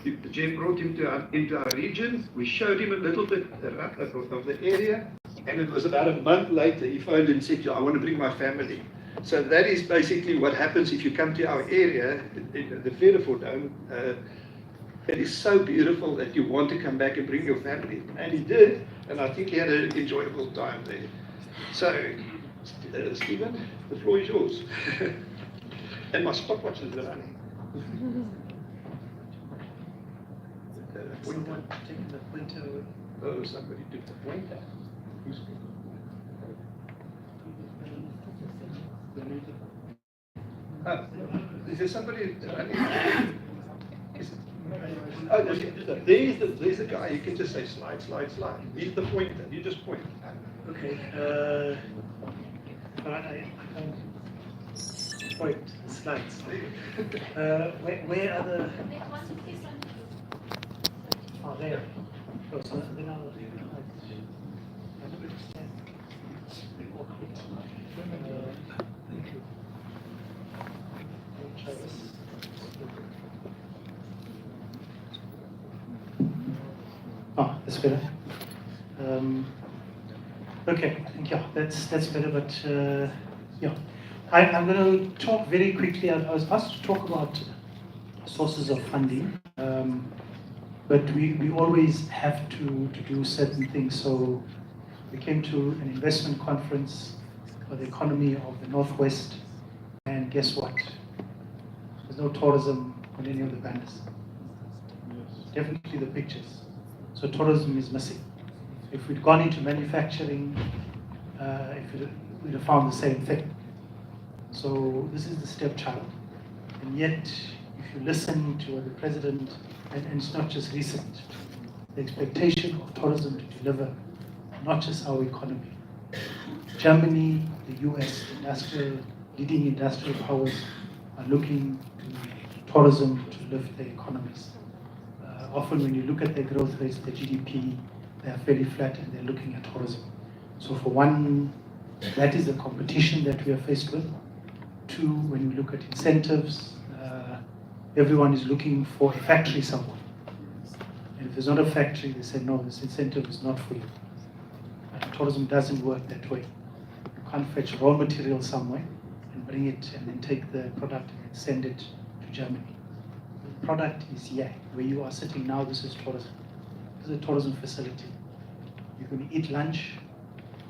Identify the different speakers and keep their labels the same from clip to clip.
Speaker 1: The Jeff brought him into our region. We showed him a little bit of the area, and it was about a month later he phoned and said, I want to bring my family. So that is basically what happens if you come to our area, the Fairford Dome. It is so beautiful that you want to come back and bring your family. And he did, and I think he had an enjoyable time there. So, Stephen, the floor is yours. And my stopwatch is running.
Speaker 2: Someone taking the pointer away.
Speaker 1: Oh, somebody took the pointer. Is there somebody running? Oh, there's the guy. You can just say slide, slide, slide. He's the pointer. You just point.
Speaker 2: Okay. I can't point slides. Where are the? Oh, there. Oh, so then I'll. Thank you. I'll try this. Oh, that's better. Okay, I think, yeah, that's better, but yeah. I'm going to talk very quickly. I was asked to talk about sources of funding, but we always have to do certain things. So we came to an investment conference for the economy of the Northwest, and guess what? There's no tourism on any of the banners. Definitely the pictures. So tourism is missing. If we'd gone into manufacturing, we'd have found the same thing. So this is the stepchild. And yet, if you listen to what the president, and it's not just recent, the expectation of tourism to deliver not just our economy. Germany, the US, leading industrial powers are looking to tourism to lift their economies. Often when you look at their growth rates, their GDP, they are fairly flat and they're looking at tourism. So for one, that is the competition that we are faced with. Two, when we look at incentives, everyone is looking for a factory somewhere. And if there's not a factory, they say, no, this incentive is not for you. And tourism doesn't work that way. You can't fetch raw material somewhere and bring it and then take the product and send it to Germany. The product is here. Where you are sitting now, this is tourism. This is a tourism facility. You're going to eat lunch,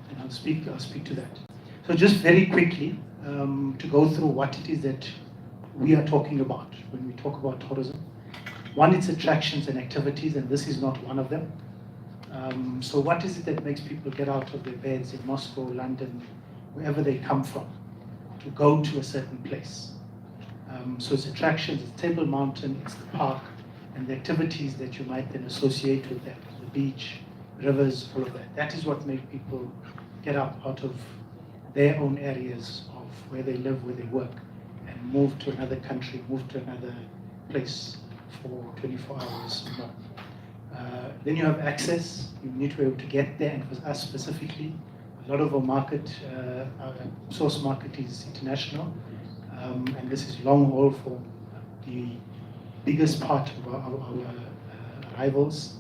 Speaker 2: and I'll speak to that. So just very quickly, to go through what it is that we are talking about when we talk about tourism. One, it's attractions and activities, and this is not one of them. So what is it that makes people get out of their beds in Moscow, London, wherever they come from, to go to a certain place? So it's attractions, it's Table Mountain, it's the park, and the activities that you might then associate with that, the beach, rivers, all of that. That is what makes people get up out of their own areas of where they live, where they work, and move to another country, move to another place for 24 hours or more. Then you have access. You need to be able to get there, and for us specifically, a lot of our market, our source market is international, and this is long haul for the biggest part of our arrivals.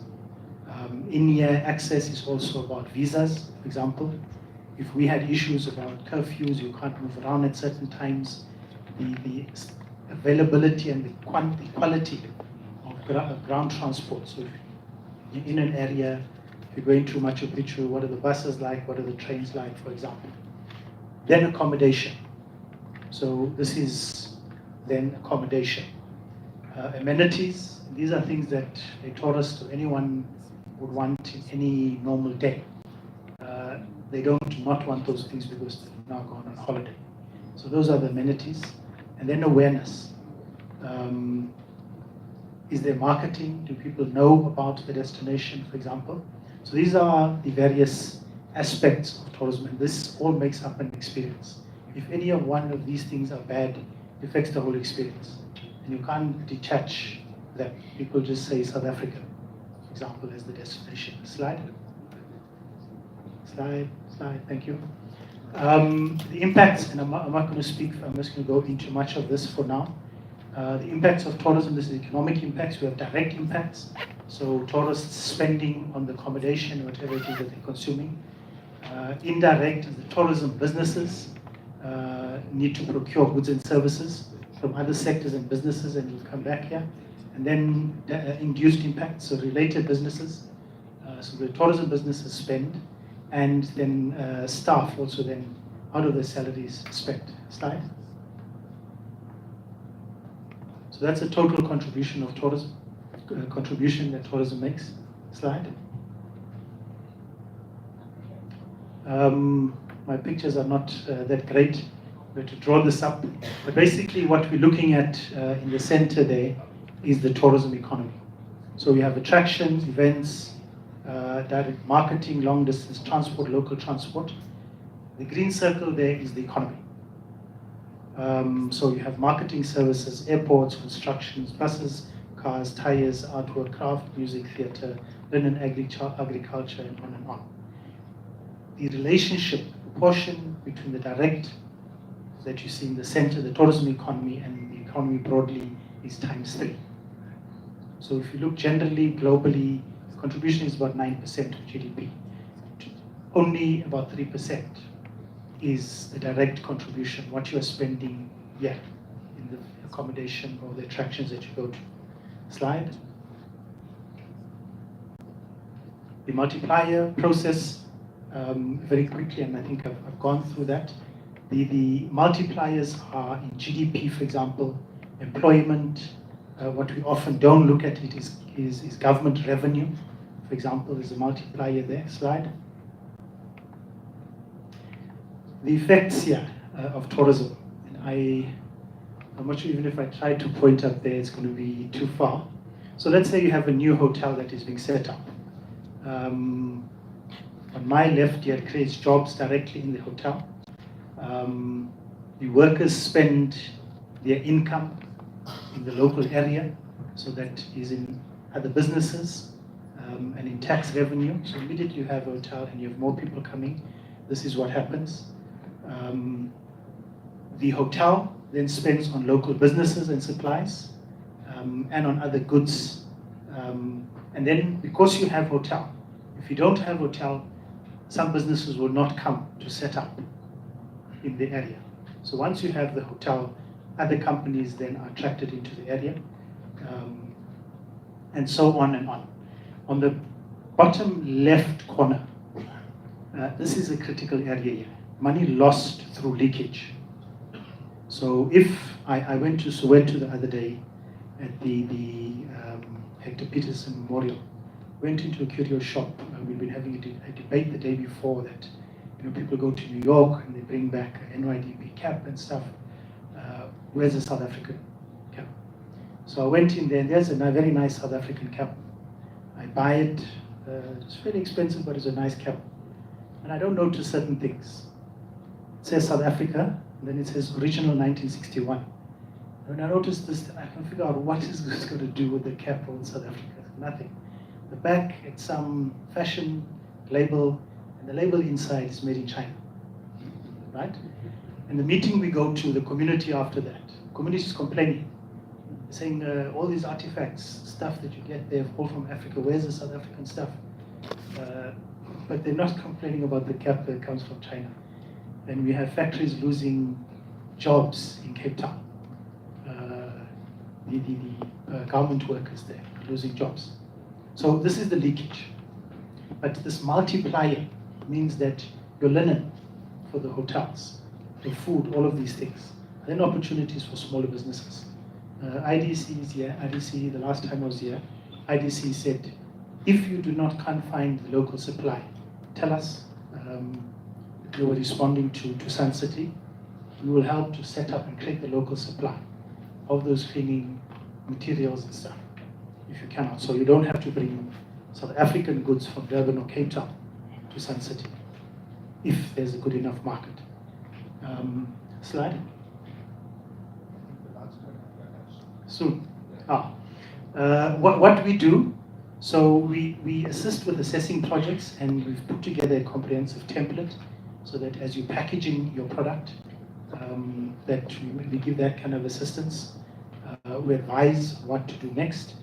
Speaker 2: In-year access is also about visas, for example. If we had issues about curfews, you can't move around at certain times, the availability and the quality of ground transport. So if you're in an area, if you're going to Machu Picchu, what are the buses like, what are the trains like, for example. Then accommodation. So this is then accommodation. Amenities, these are things that a tourist or anyone would want in any normal day. They don't not want those things because they've now gone on holiday. So those are the amenities. And then awareness. Is there marketing? Do people know about the destination, for example? So these are the various aspects of tourism, and this all makes up an experience. If any of one of these things are bad, it affects the whole experience. And you can't detach that. People just say South Africa, for example, as the destination. Slide. Slide, thank you. The impacts, and I'm not going to speak, I'm just going to go into much of this for now. The impacts of tourism, this is economic impacts. We have direct impacts. So tourists spending on the accommodation, whatever it is that they're consuming. Indirect is the tourism businesses need to procure goods and services from other sectors and businesses, and we'll come back here. And then induced impacts, so related businesses. So the tourism businesses spend, and then staff also then out of their salaries spend. Slide. So that's a total contribution of tourism, contribution that tourism makes. Slide. My pictures are not that great. We have to draw this up. But basically what we're looking at in the center there is the tourism economy. So we have attractions, events, direct marketing, long distance transport, local transport. The green circle there is the economy. So you have marketing services, airports, constructions, buses, cars, tires, artwork, craft, music, theatre, linen, agriculture, and on and on. The relationship, proportion between the direct that you see in the center, the tourism economy, and the economy broadly is ×3. So if you look generally, globally, contribution is about 9% of GDP. Only about 3% is the direct contribution, what you are spending here in the accommodation or the attractions that you go to. Slide. The multiplier process, very quickly, and I think I've gone through that. The multipliers are in GDP, for example, employment. What we often don't look at it is government revenue. For example, there's a multiplier there. Slide. The effects here of tourism. And I'm not sure even if I try to point up there, it's going to be too far. So let's say you have a new hotel that is being set up. On my left here, it creates jobs directly in the hotel. The workers spend their income in the local area, so that is in other businesses and in tax revenue. So immediately you have a hotel and you have more people coming, this is what happens. The hotel then spends on local businesses and supplies and on other goods. And then because you have hotel, if you don't have hotel, some businesses will not come to set up in the area. So once you have the hotel, other companies then are attracted into the area, and so on and on. On the bottom left corner, this is a critical area here. Money lost through leakage. So if I went to Soweto the other day at the Hector Peterson Memorial, went into a curio shop. We've been having a debate the day before that, people go to New York and they bring back an NYDP cap and stuff. Where's the South African cap? So I went in there and there's a very nice South African cap. I buy it. It's fairly expensive, but it's a nice cap. And I don't notice certain things. It says South Africa, and then it says original 1961. When I notice this, I can figure out what is this going to do with the cap on South Africa. Nothing. The back, it's some fashion label, and the label inside is made in China, right? And the meeting we go to, the community after that, community is complaining, saying all these artifacts, stuff that you get there, all from Africa, where's the South African stuff? But they're not complaining about the cap that comes from China. And we have factories losing jobs in Cape Town. The government workers there losing jobs. So this is the leakage. But this multiplier means that your linen for the hotels, the food, all of these things, are then opportunities for smaller businesses. IDC is here. IDC, the last time I was here, IDC said, if you can't find the local supply, tell us. They were responding to Sun City. We will help to set up and create the local supply of those cleaning materials and stuff, if you cannot. So you don't have to bring South African goods from Durban or Cape Town to Sun City, if there's a good enough market. Slide. Soon. What we do, so we assist with assessing projects, and we've put together a comprehensive template so that as you're packaging your product, that we give that kind of assistance. we advise what to do next.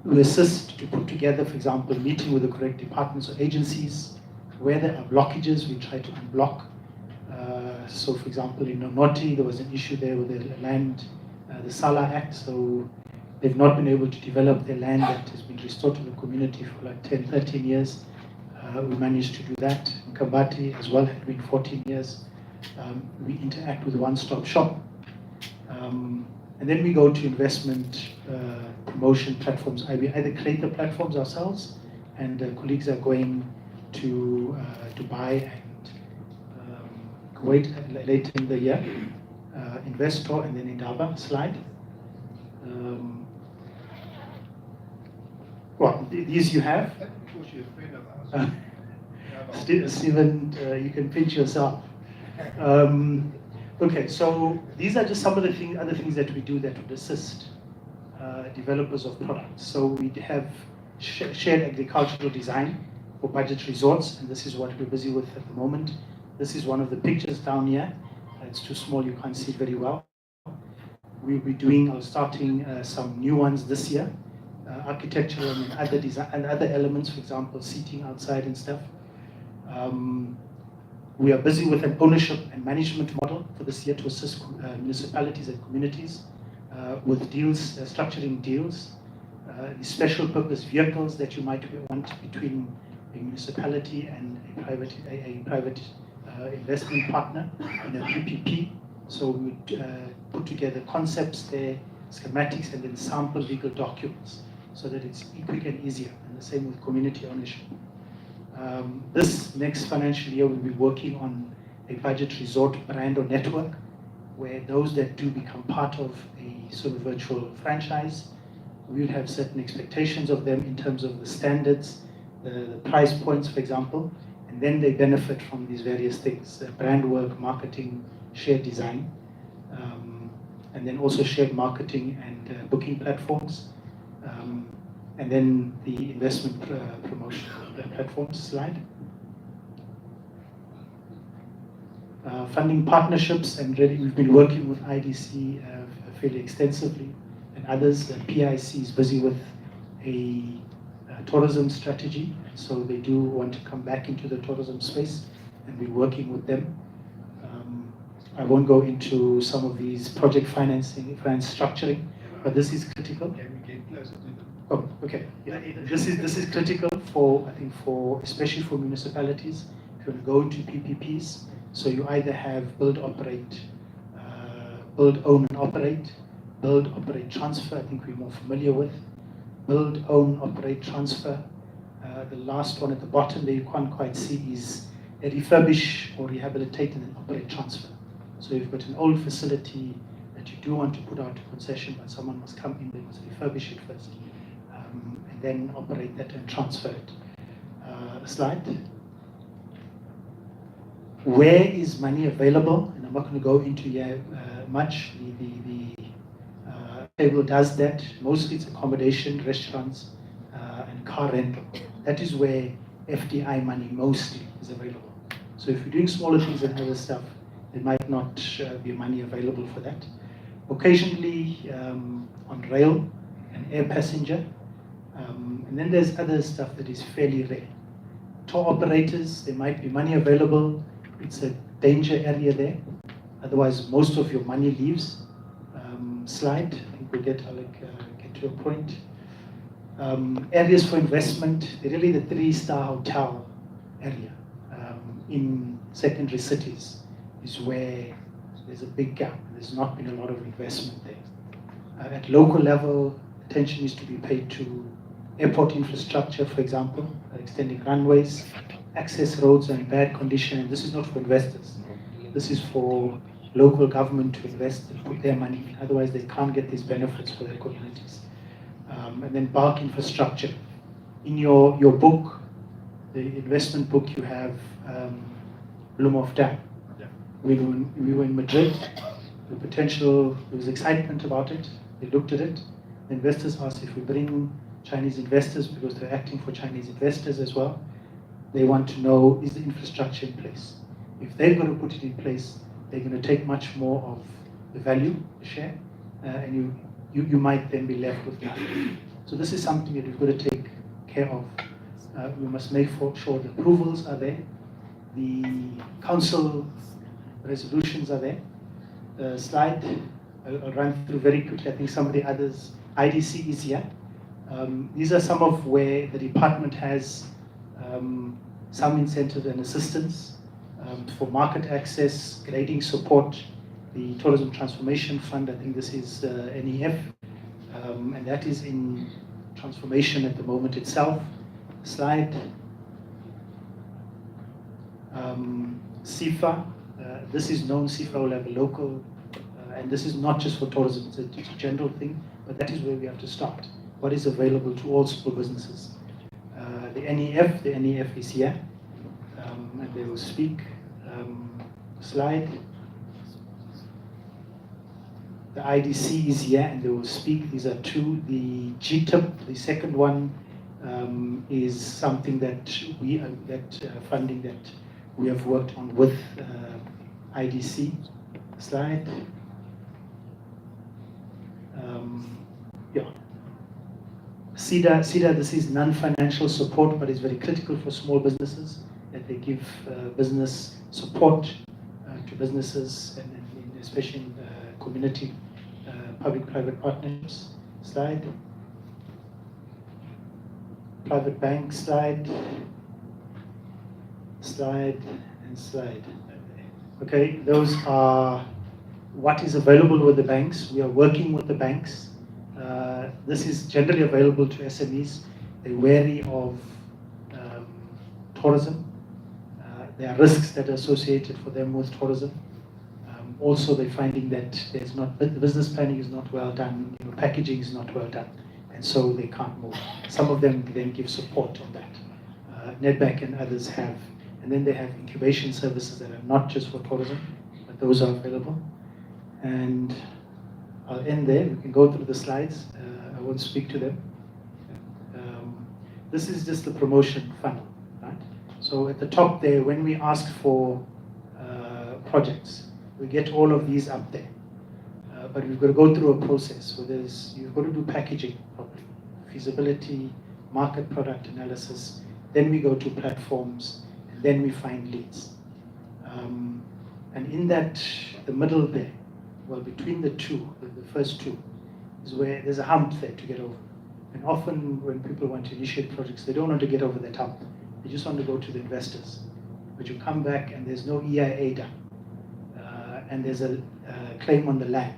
Speaker 2: We assist to put together, for example, meeting with the correct departments or agencies. Where there are blockages, we try to unblock. So, for example, in Nonoti, there was an issue there with the land, the Sala Act, so they've not been able to develop their land that has been restored to the community for like 10, 13 years. We managed to do that. In Kabati as well, had been 14 years. We interact with one-stop shop. And then we go to investment promotion platforms. We either create the platforms ourselves, and colleagues are going to buy and wait later in the year. Investor and then Indaba slide. Well, these you have. Stephen, you can pinch yourself. Okay, so these are just some of the other things that we do that would assist developers of products. So we have shared agricultural design for budget resorts, and this is what we're busy with at the moment. This is one of the pictures down here. It's too small, you can't see it very well. We'll be doing or starting some new ones this year. Architectural and other design and other elements, for example, seating outside and stuff. We are busy with an ownership and management model for this year to assist municipalities and communities with deals, structuring deals, the special purpose vehicles that you might want between a municipality and a private investment partner in a PPP. So we would put together concepts there, schematics, and then sample legal documents so that it's quick and easier, and the same with community ownership. This next financial year, we'll be working on a budget resort brand or network where those that do become part of a sort of virtual franchise, we'll have certain expectations of them in terms of the standards, the price points, for example, and then they benefit from these various things, brand work, marketing, shared design, and then also shared marketing and booking platforms, and then the investment promotion platforms slide. Funding partnerships, and really we've been working with IDC fairly extensively, and others. PIC is busy with a tourism strategy, so they do want to come back into the tourism space, and we're working with them. I won't go into some of these project financing, finance structuring, but this is critical.
Speaker 1: Can we get closer to them?
Speaker 2: Oh, okay. Yeah, this is critical for, I think, especially for municipalities to go into PPPs. So you either have build, operate, build, own, and operate, build, operate, transfer. I think we're more familiar with build, own, operate, transfer. The last one at the bottom there you can't quite see is a refurbish or rehabilitate and then operate, transfer. So you've got an old facility that you do want to put out to concession, but someone must come in, they must refurbish it first, and then operate that and transfer it. Slide. Where is money available? And I'm not going to go into here much. The table does that. Mostly it's accommodation, restaurants, and car rental. That is where FDI money mostly is available. So if you're doing smaller things and other stuff, there might not be money available for that. Occasionally on rail and air passenger. And then there's other stuff that is fairly rare. Tour operators, there might be money available. It's a danger area there. Otherwise, most of your money leaves. Slide. I think we'll get to a point. Areas for investment, they're really the 3-star hotel area in secondary cities is where there's a big gap. There's not been a lot of investment there. At local level, attention needs to be paid to airport infrastructure, for example, extending runways, access roads are in bad condition, and this is not for investors. This is for local government to invest and put their money in. Otherwise, they can't get these benefits for their communities. And then bulk infrastructure. In your book, the investment book, you have Blumhoff Dam. We were in Madrid. The potential, there was excitement about it. They looked at it. The investors asked if we bring Chinese investors, because they're acting for Chinese investors as well. They want to know, is the infrastructure in place? If they're going to put it in place, they're going to take much more of the value, the share, and you might then be left with nothing. So this is something that we've got to take care of. We must make sure the approvals are there, the council resolutions are there. The slide, I'll run through very quickly. I think some of the others, IDC is here. These are some of where the department has some incentive and assistance for market access, grading support, the Tourism Transformation Fund. I think this is NEF, and that is in transformation at the moment itself. Slide. CIFA, this is known. CIFA will have a local, and this is not just for tourism, it's a general thing, but that is where we have to start. What is available to all small businesses? The NEF is here, and they will speak. Slide. The IDC is here, and they will speak. These are two. The GTIP, the second one, is something that funding that we have worked on with IDC. Slide. Yeah. CEDA, this is non-financial support, but it's very critical for small businesses that they give business support to businesses, and especially in community public-private partnerships. Slide. Private bank. Slide. Slide and slide. Okay, those are what is available with the banks. We are working with the banks. This is generally available to SMEs. They're wary of tourism. There are risks that are associated for them with tourism. Also, they're finding that the business planning is not well done, packaging is not well done, and so they can't move. Some of them then give support on that. Nedbank and others have, and then they have incubation services that are not just for tourism, but those are available. And I'll end there. We can go through the slides. I won't speak to them. This is just the promotion funnel, right? So at the top there, when we ask for projects, we get all of these up there. But we've got to go through a process where you've got to do packaging properly, feasibility, market product analysis. Then we go to platforms, and then we find leads. And in that, the middle there, well, between the two, the first two, is where there's a hump there to get over. And often when people want to initiate projects, they don't want to get over that hump. They just want to go to the investors. But you come back and there's no EIA done. And there's a claim on the land.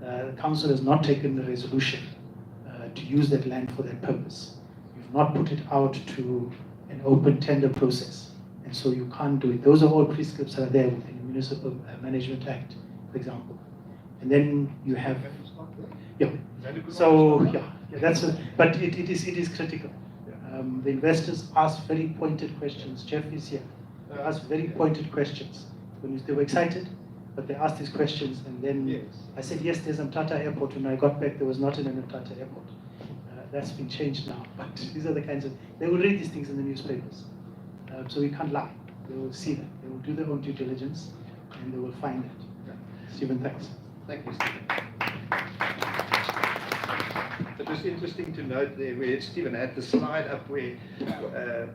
Speaker 2: The council has not taken the resolution to use that land for that purpose. You've not put it out to an open tender process. And so you can't do it. Those are all prescripts that are there within the Municipal Management Act, for example. And then you have, yeah. So yeah, but it is critical. The investors ask very pointed questions. Jeff is here. They ask very pointed questions. When they were excited, but they asked these questions, and then I said, yes, there's Mthatha Airport. When I got back, there was not an Mthatha Airport. That's been changed now. But these are the kinds of, they will read these things in the newspapers. So we can't lie. They will see that. They will do their own due diligence, and they will find that. Stephen, thanks.
Speaker 1: Thank you, Stephen. It was interesting to note there where Stephen had the slide up where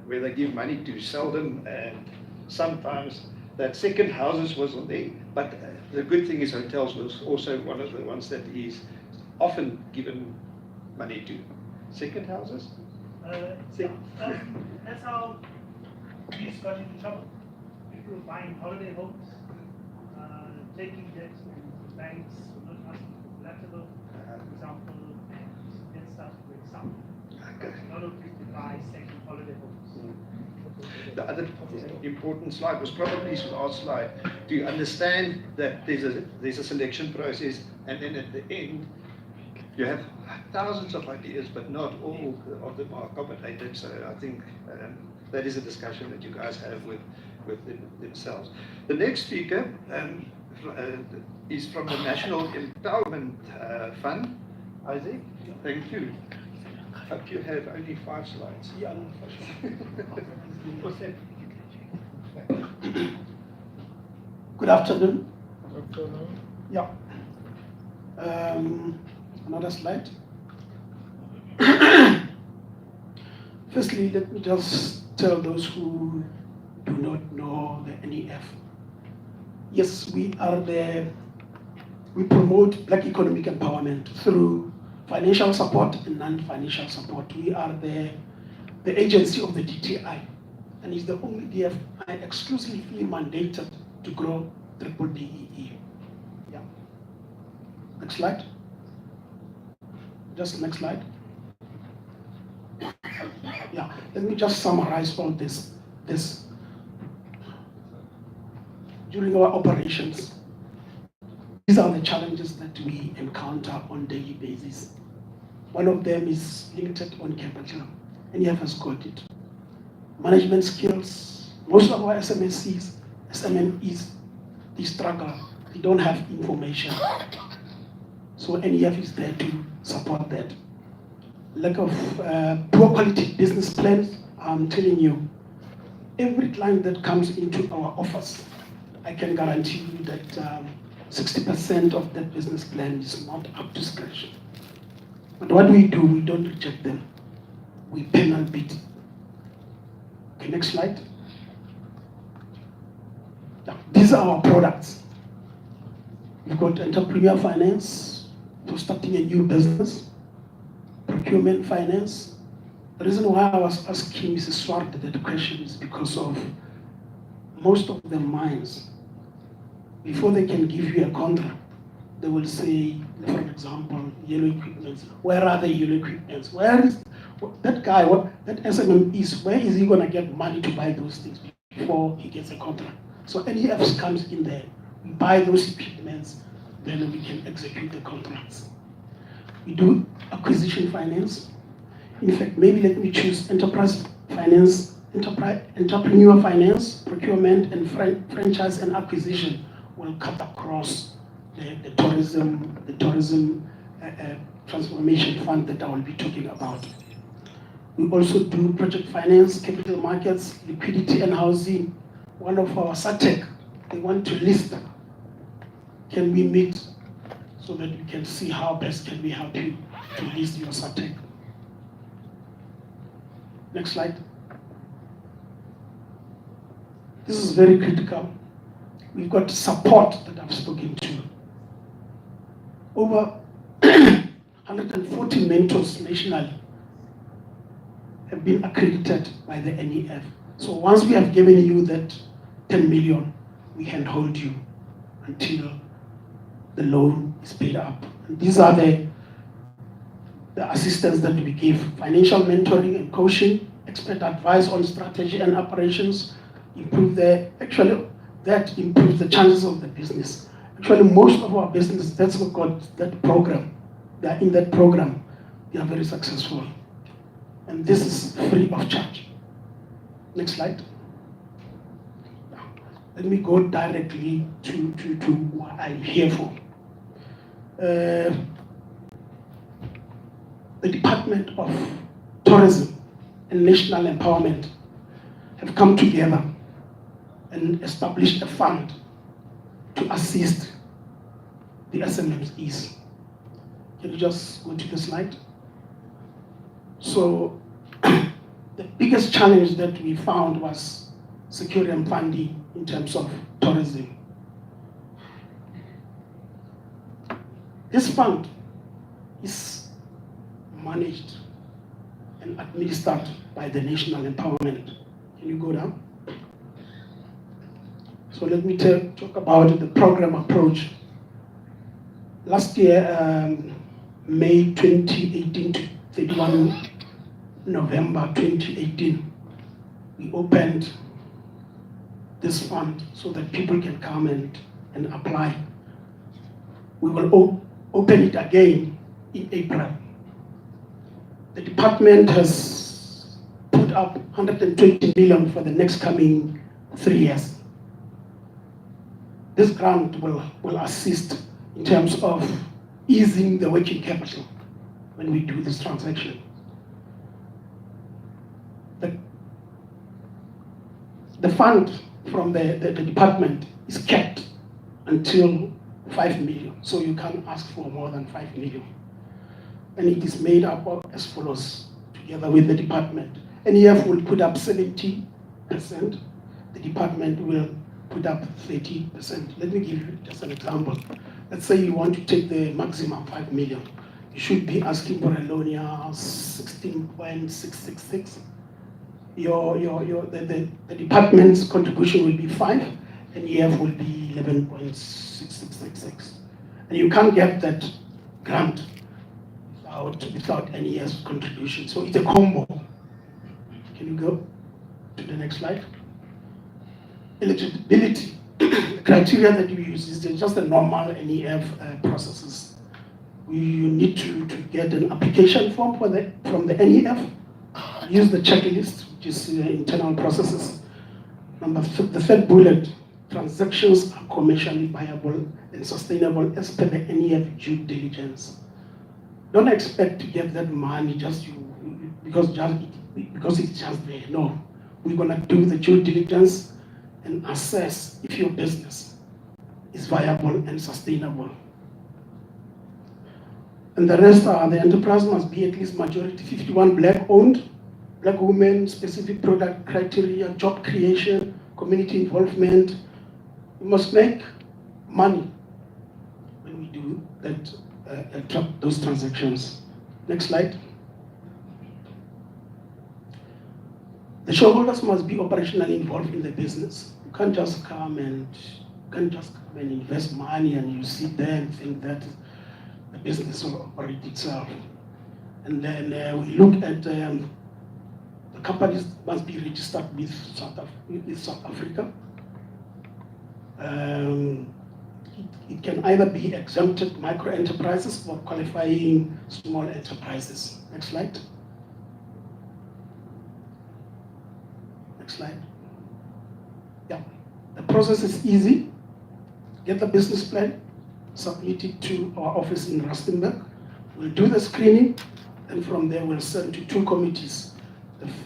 Speaker 1: they give money to Seldom, and sometimes that second houses was on there. But the good thing is hotels was also one of the ones that is often given money to. Second houses?
Speaker 2: That's how we got into trouble. People buying holiday homes, taking debt from banks, not asking for collateral, for example, and then started doing something.
Speaker 1: Okay.
Speaker 2: A lot of people buy second holiday homes.
Speaker 1: The other important slide was probably the last slide. Do you understand that there's a selection process, and then at the end you have thousands of ideas, but not all of them are accommodated. So I think that is a discussion that you guys have with themselves. The next speaker is from the National Empowerment Fund. Isaac, thank you. But you have only 5 slides. Yeah.
Speaker 3: Good afternoon.
Speaker 4: Afternoon.
Speaker 3: Yeah. Another slide. Firstly, let me just tell those who do not know the NEF. Yes, we promote Black economic empowerment through financial support and non-financial support. We are the agency of the DTI, and is the only DFI exclusively mandated to grow triple DEE. Yeah. Next slide. Just next slide. Yeah, let me just summarize all this. During our operations, these are the challenges that we encounter on a daily basis. One of them is limited on capital, and you have got it. Management skills, most of our SMEs, they struggle, they don't have information. So NEF is there to support that. Lack of poor quality business plans, I'm telling you, every client that comes into our office, I can guarantee you that 60% of that business plan is not up to scratch. But what we do, we don't reject them. We penal beat. Okay, next slide. Now, these are our products. We've got entrepreneur finance for starting a new business, procurement finance. The reason why I was asking Mrs. Swart that question is because of most of the mines, before they can give you a contract, they will say, for example, yellow equipments. Where are the yellow equipments? Where is that guy, that SMM is, where is he going to get money to buy those things before he gets a contract? So NEF comes in there, we buy those equipments, then we can execute the contracts. We do acquisition finance. In fact, maybe let me choose enterprise finance, entrepreneur finance, procurement, and franchise and acquisition will cut across the tourism transformation fund that I will be talking about. We also do project finance, capital markets, liquidity and housing. One of our SATEC, they want to list. Can we meet so that we can see how best can we help you to list your SATEC? Next slide. This is very critical. We've got support that I've spoken to. Over 140 mentors nationally have been accredited by the NEF. So once we have given you that 10 million, we can hold you until the loan is paid up. And these are the assistance that we give: financial mentoring and coaching, expert advice on strategy and operations, that improves the chances of the business. Actually, most of our business, that's what got that program. They are in that program. They are very successful. And this is free of charge. Next slide. Let me go directly to what I'm here for. The Department of Tourism and National Empowerment have come together and established a fund to assist the SMMEs. Can you just go to the slide? So the biggest challenge that we found was securing funding in terms of tourism. This fund is managed and administered by the National Empowerment. Can you go down? So let me talk about the program approach. Last year, May 2018 to 31 November 2018, we opened this fund so that people can come and apply. We will open it again in April. The department has put up 120 million for the next coming 3 years. This grant will assist in terms of easing the working capital when we do this transaction. The fund from the department is kept until 5 million. So you can't ask for more than 5 million. And it is made up of as follows, together with the department. NEF will put up 70%, the department will put up 30%. Let me give you just an example. Let's say you want to take the maximum 5 million. You should be asking for a loan here 16.666. The department's contribution will be 5, and EF will be 11.6666. And you can't get that grant without any EF's contribution. So it's a combo. Can you go to the next slide? Eligibility. The criteria that you use is just the normal NEF processes. You need to get an application form from the NEF, use the checklist, which is internal processes. The third bullet, transactions are commercially viable and sustainable as per the NEF due diligence. Don't expect to get that money because it's just there. No, we're gonna do the due diligence and assess if your business is viable and sustainable. And the rest are the enterprise must be at least majority 51 black owned, black women, specific product criteria, job creation, community involvement. We must make money when we do that, those transactions. Next slide. The shareholders must be operationally involved in the business. You can't just come and invest money and you sit there and think that the business will operate itself. And then we look at the companies must be registered with South Africa. It can either be exempted micro enterprises or qualifying small enterprises. Next slide. Next slide. Yeah, the process is easy. Get the business plan, submit it to our office in Rustenburg. We'll do the screening, and from there we'll send to 2 committees.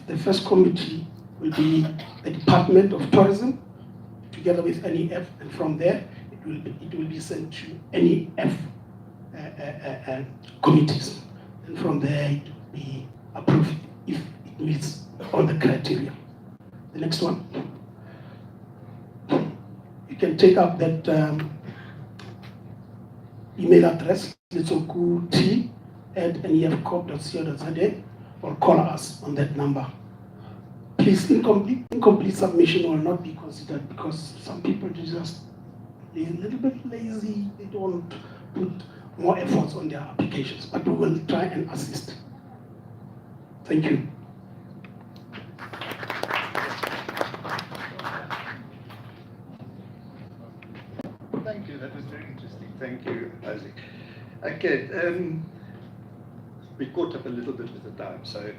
Speaker 3: The first committee will be the Department of Tourism, together with NEF, and from there it will be sent to NEF committees, and from there it will be approved if it meets all the criteria. The next one, you can take up that email address, letsoku@nefcorp.co.za, or call us on that number. Please, incomplete submission will not be considered because some people just a little bit lazy. They don't put more efforts on their applications, but we will try and assist. Thank you.
Speaker 1: Thank you, that was very interesting. Thank you, Isaac. Okay, we caught up a little bit with the time. So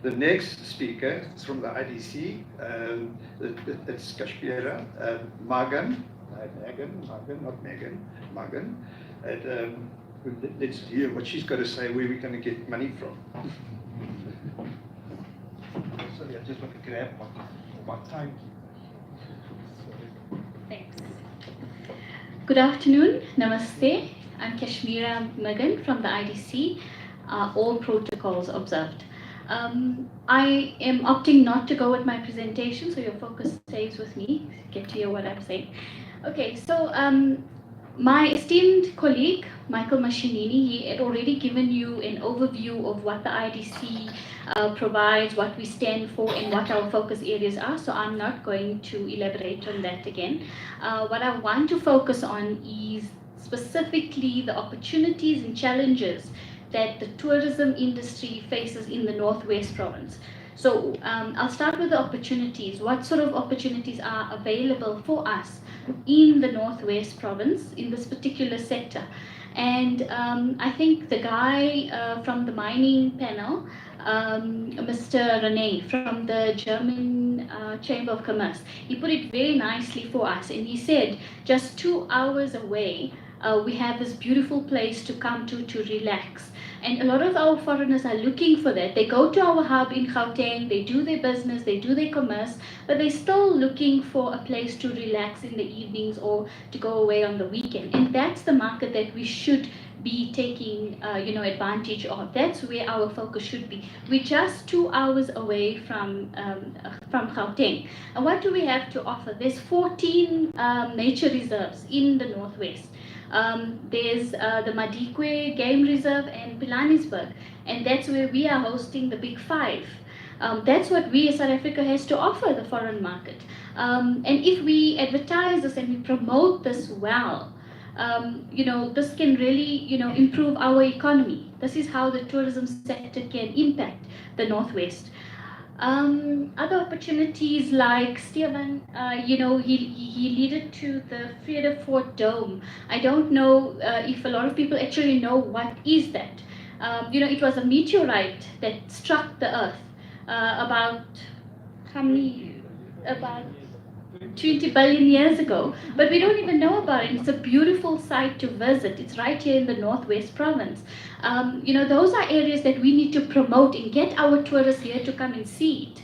Speaker 1: the next speaker is from the IDC. It's Kashmira, Magan. And let's hear what she's got to say, where we're going to get money from. Sorry, I just want to grab my time.
Speaker 4: Thanks. Good afternoon, namaste. I'm Kashmira Magan from the IDC, all protocols observed. I am opting not to go with my presentation, so your focus stays with me, get to hear what I'm saying. Okay, so my esteemed colleague, Michael Mashinini, he had already given you an overview of what the IDC provides, what we stand for, and what our focus areas are, so I'm not going to elaborate on that again. What I want to focus on is specifically the opportunities and challenges that the tourism industry faces in the Northwest Province. So I'll start with the opportunities. What sort of opportunities are available for us in the Northwest Province in this particular sector? And I think the guy from the mining panel, Mr. Rene from the German Chamber of Commerce, he put it very nicely for us, and he said just 2 hours away We have this beautiful place to come to relax. And a lot of our foreigners are looking for that. They go to our hub in Gauteng, they do their business, they do their commerce, but they're still looking for a place to relax in the evenings or to go away on the weekend. And that's the market that we should be taking advantage of. That's where our focus should be. We're just 2 hours away from Gauteng. And what do we have to offer? There's 14 nature reserves in the Northwest. There's the Madikwe Game Reserve and Pilanesberg, and that's where we are hosting the Big Five. That's what we as South Africa has to offer the foreign market. And if we advertise this and we promote this well, this can really, improve our economy. This is how the tourism sector can impact the Northwest. Other opportunities like Stephen, he leaded to the Vredefort Dome. I don't know if a lot of people actually know what is that. It was a meteorite that struck the Earth about 20 billion years ago, but we don't even know about it. It's a beautiful site to visit. It's right here in the Northwest Province. Those are areas that we need to promote and get our tourists here to come and see it.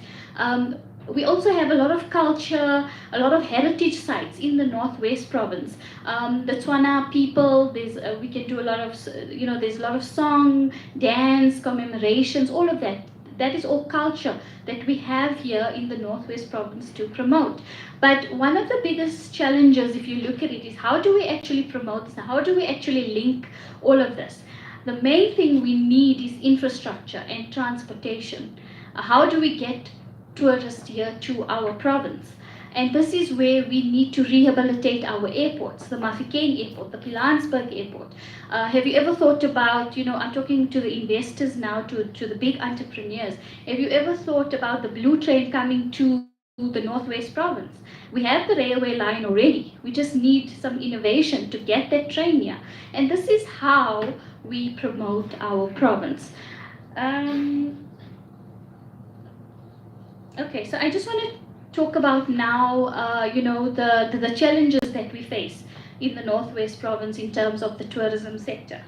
Speaker 4: We also have a lot of culture, a lot of heritage sites in the Northwest Province. The Tswana people, we can do a lot of, there's a lot of song, dance, commemorations, all of that. That is all culture that we have here in the Northwest Province to promote. But one of the biggest challenges, if you look at it, is how do we actually promote this? How do we actually link all of this? The main thing we need is infrastructure and transportation. How do we get tourists here to our province? And this is where we need to rehabilitate our airports, the Mafeking Airport, the Pilanesberg Airport. Have you ever thought about, I'm talking to the investors now, to the big entrepreneurs. Have you ever thought about the blue train coming to the Northwest Province? We have the railway line already. We just need some innovation to get that train here. And this is how we promote our province. Okay, so I just want to talk about now, the challenges that we face in the Northwest Province in terms of the tourism sector.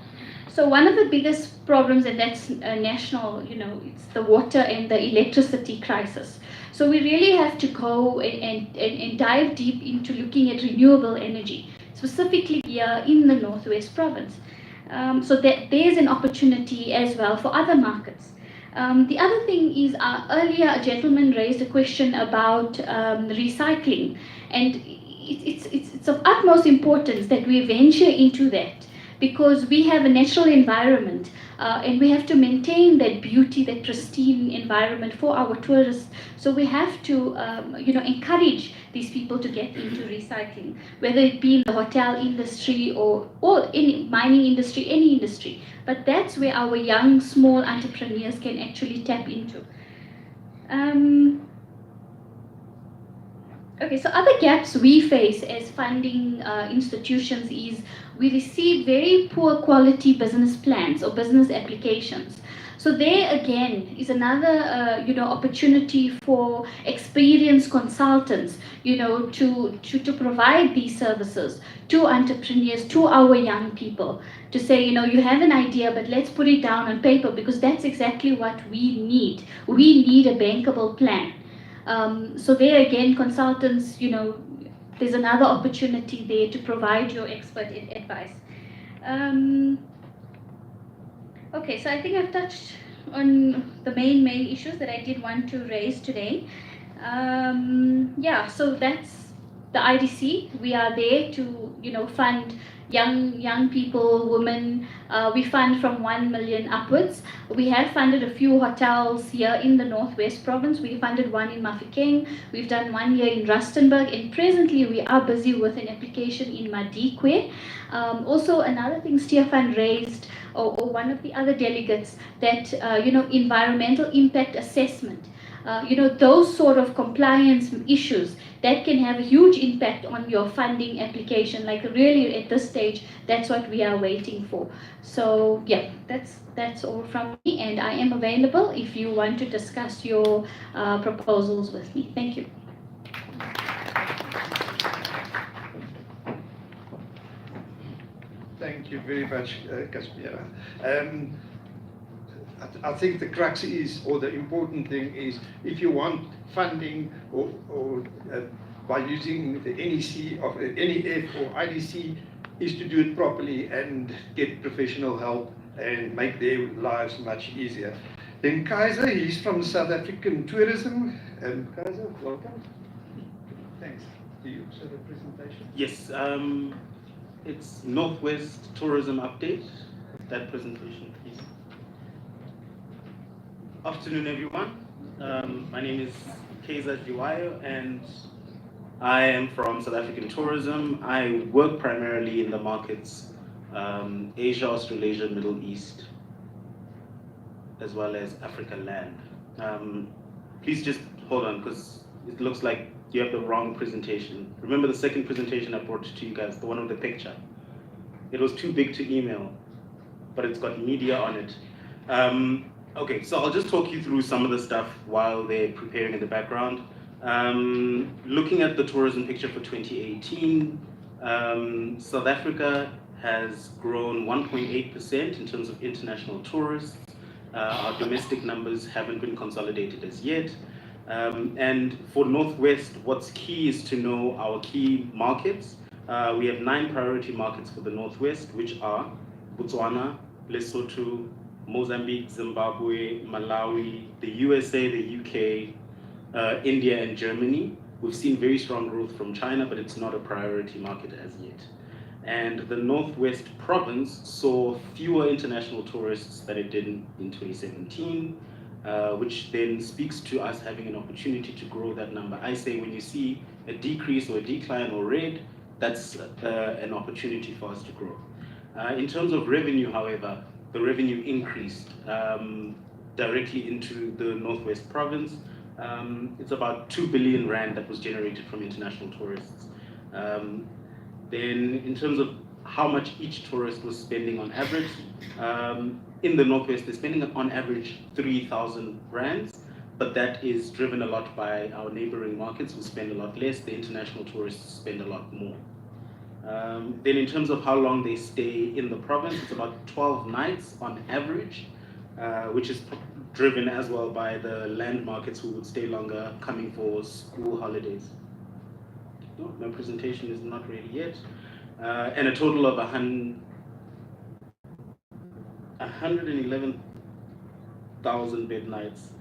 Speaker 4: So one of the biggest problems, and that's national, it's the water and the electricity crisis. So we really have to go and dive deep into looking at renewable energy, specifically here in the Northwest Province. So there's an opportunity as well for other markets. The other thing is, earlier a gentleman raised a question about recycling, and it's of utmost importance that we venture into that, because we have a natural environment and we have to maintain that beauty, that pristine environment for our tourists. So we have to encourage these people to get into recycling, whether it be in the hotel industry or any mining industry, any industry. But that's where our young, small entrepreneurs can actually tap into. Okay, so other gaps we face as funding institutions is we receive very poor quality business plans or business applications. So there again is another opportunity for experienced consultants, to provide these services to entrepreneurs, to our young people, to say, you have an idea, but let's put it down on paper, because that's exactly what we need. We need a bankable plan. So there again, consultants, there's another opportunity there to provide your expert advice. Okay, so I think I've touched on the main issues that I did want to raise today. So that's the IDC. We are there to, fund young people, women. We fund from 1 million upwards. We have funded a few hotels here in the Northwest Province. We funded one in Mafeking. We've done one here in Rustenburg, and presently we are busy with an application in Madikwe. Also, another thing Stefan raised, or one of the other delegates, that environmental impact assessment. Those sort of compliance issues that can have a huge impact on your funding application. Like really at this stage, that's what we are waiting for. So yeah, that's all from me, and I am available if you want to discuss your proposals with me. Thank you.
Speaker 1: very much, Kashmira. I think the crux is, or the important thing is, if you want funding or by using the NEC of NEF or IDC, is to do it properly and get professional help and make their lives much easier. Then Kaiser, he's from South African Tourism. Kaiser, welcome. Thanks. Do you show the presentation?
Speaker 5: Yes, it's Northwest Tourism Update. That presentation, please. Afternoon, everyone. My name is Kaiser Jiwayo, and I am from South African Tourism. I work primarily in the markets Asia, Australasia, Middle East, as well as Africa land. Please just hold on, because it looks like you have the wrong presentation. Remember the second presentation I brought to you guys, the one with the picture? It was too big to email, but it's got media on it. Okay, so I'll just talk you through some of the stuff while they're preparing in the background. Looking at the tourism picture for 2018, South Africa has grown 1.8% in terms of international tourists. Our domestic numbers haven't been consolidated as yet. And for Northwest, what's key is to know our key markets. We have 9 priority markets for the Northwest, which are Botswana, Lesotho, Mozambique, Zimbabwe, Malawi, the USA, the UK, India, and Germany. We've seen very strong growth from China, but it's not a priority market as yet. And the Northwest province saw fewer international tourists than it did in 2017, which then speaks to us having an opportunity to grow that number. I say when you see a decrease or a decline or red, that's an opportunity for us to grow. In terms of revenue, however, the revenue increased directly into the Northwest province. It's about 2 billion rand that was generated from international tourists. Then in terms of how much each tourist was spending on average, in the Northwest, they're spending on average 3,000 rands, but that is driven a lot by our neighboring markets who spend a lot less. The international tourists spend a lot more. Then in terms of how long they stay in the province, it's about 12 nights on average, which is driven as well by the land markets who would stay longer coming for school holidays. No, my presentation is not ready yet. And a total of 111,000 bed nights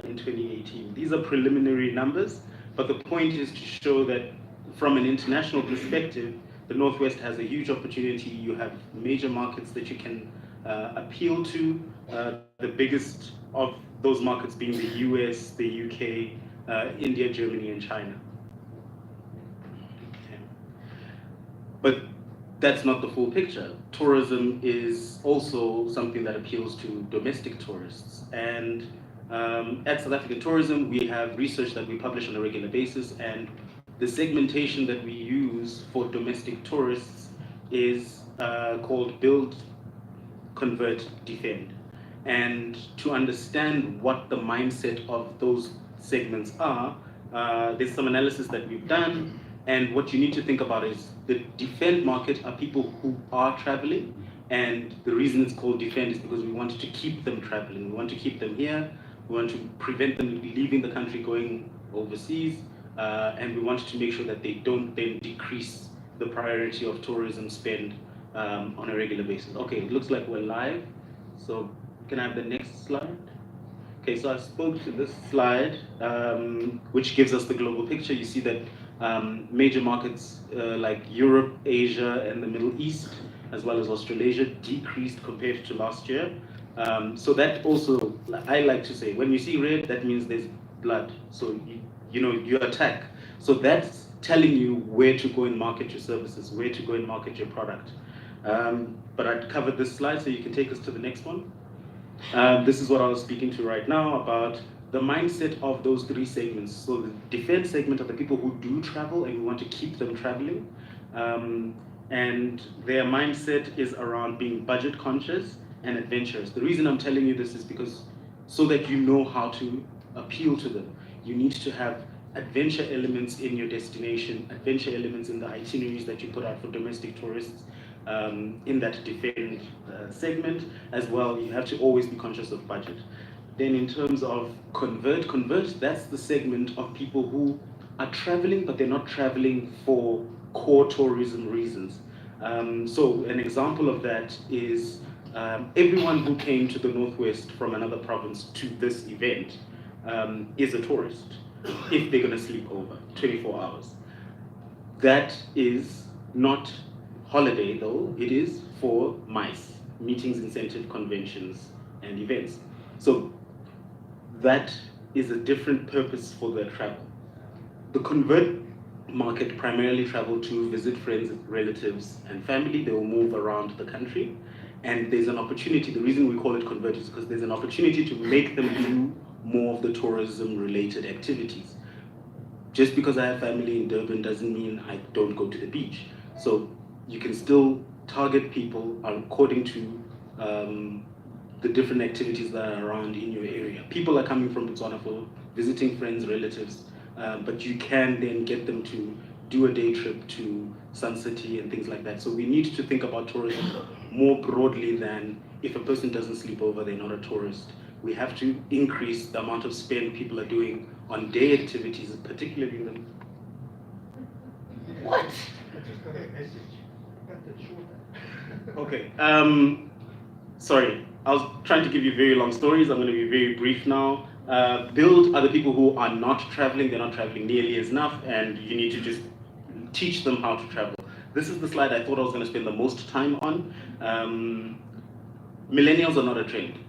Speaker 5: in 2018. These are preliminary numbers, but the point is to show that from an international perspective, the Northwest has a huge opportunity. You have major markets that you can appeal to, the biggest of those markets being the US, the UK, India, Germany, and China. Okay. But that's not the full picture. Tourism is also something that appeals to domestic tourists. And at South African Tourism, we have research that we publish on a regular basis, and the segmentation that we use for domestic tourists is called Build, Convert, Defend. And to understand what the mindset of those segments are, there's some analysis that we've done, and what you need to think about is the defend market are people who are traveling, and the reason it's called defend is because we want to keep them traveling. We want to keep them here, we want to prevent them leaving the country going overseas, and we want to make sure that they don't then decrease the priority of tourism spend on a regular basis. Okay, it looks like we're live, so can I have the next slide? Okay, so I spoke to this slide, which gives us the global picture. You see that major markets like Europe, Asia, and the Middle East, as well as Australasia, decreased compared to last year. So that also, I like to say, when you see red, that means there's blood. So you attack. So that's telling you where to go and market your services, where to go and market your product. But I'd covered this slide, so you can take us to the next one. This is what I was speaking to right now about the mindset of those 3 segments. So the defense segment are the people who do travel and we want to keep them traveling. And their mindset is around being budget conscious and adventurous. The reason I'm telling you this is because so that you know how to appeal to them. You need to have adventure elements in your destination, adventure elements in the itineraries that you put out for domestic tourists. in that defend segment as well. You have to always be conscious of budget. Then in terms of convert, that's the segment of people who are traveling, but they're not traveling for core tourism reasons. So an example of that is everyone who came to the Northwest from another province to this event is a tourist, if they're gonna sleep over 24 hours. That is not holiday though, it is for MICE, meetings, incentive, conventions, and events. So that is a different purpose for their travel. The convert market primarily travel to visit friends, relatives, and family. They will move around the country. And there's an opportunity, the reason we call it convert is because there's an opportunity to make them do more of the tourism-related activities. Just because I have family in Durban doesn't mean I don't go to the beach. So you can still target people according to the different activities that are around in your area. People are coming from Botswana for visiting friends, relatives, but you can then get them to do a day trip to Sun City and things like that. So we need to think about tourism more broadly than if a person doesn't sleep over, they're not a tourist. We have to increase the amount of spend people are doing on day activities, particularly in the... What? Okay, sorry. I was trying to give you very long stories. I'm going to be very brief now. Build other people who are not traveling. They're not traveling nearly as enough, and you need to just teach them how to travel. This is the slide I thought I was going to spend the most time on. Millennials are not a trend.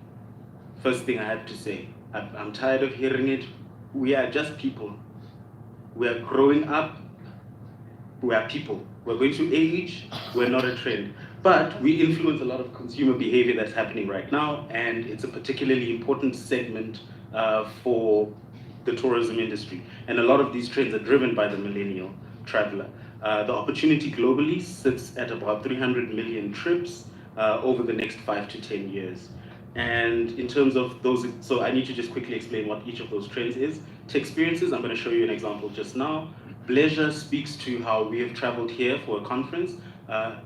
Speaker 5: First thing I have to say. I'm tired of hearing it. We are just people. We are growing up. We are people. We're going to age. We're not a trend. But we influence a lot of consumer behavior that's happening right now, and it's a particularly important segment for the tourism industry. And a lot of these trends are driven by the millennial traveler. The opportunity globally sits at about 300 million trips over the next 5 to 10 years. And in terms of those, so I need to just quickly explain what each of those trends is. To experiences, I'm going to show you an example just now. Leisure speaks to how we have traveled here for a conference.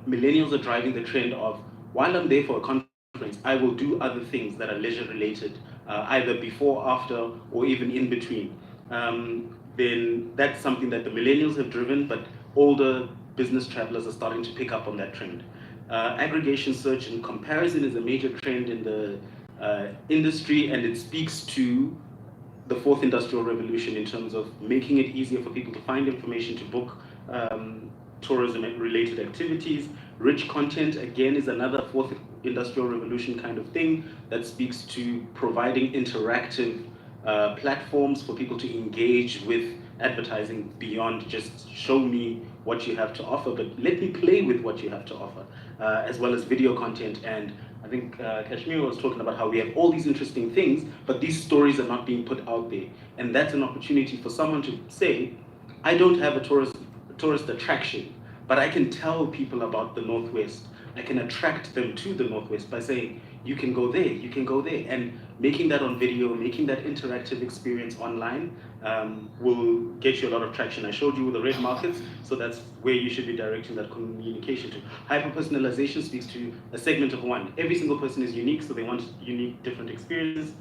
Speaker 5: Millennials are driving the trend of, while I'm there for a conference, I will do other things that are leisure related, either before, after, or even in between. Then that's something that the millennials have driven, but older business travelers are starting to pick up on that trend. Aggregation, search, and comparison is a major trend in the industry, and it speaks to the fourth industrial revolution in terms of making it easier for people to find information, to book tourism-related activities. Rich content, again, is another fourth industrial revolution kind of thing that speaks to providing interactive platforms for people to engage with advertising beyond just show me what you have to offer, but let me play with what you have to offer, as well as video content. And I think Kashmir was talking about how we have all these interesting things, but these stories are not being put out there. And that's an opportunity for someone to say, I don't have a tourist attraction, but I can tell people about the Northwest. I can attract them to the Northwest by saying, you can go there, you can go there. And making that on video, making that interactive experience online will get you a lot of traction. I showed you the red markets, so that's where you should be directing that communication to. Hyper-personalization speaks to a segment of one. Every single person is unique, so they want unique, different experiences.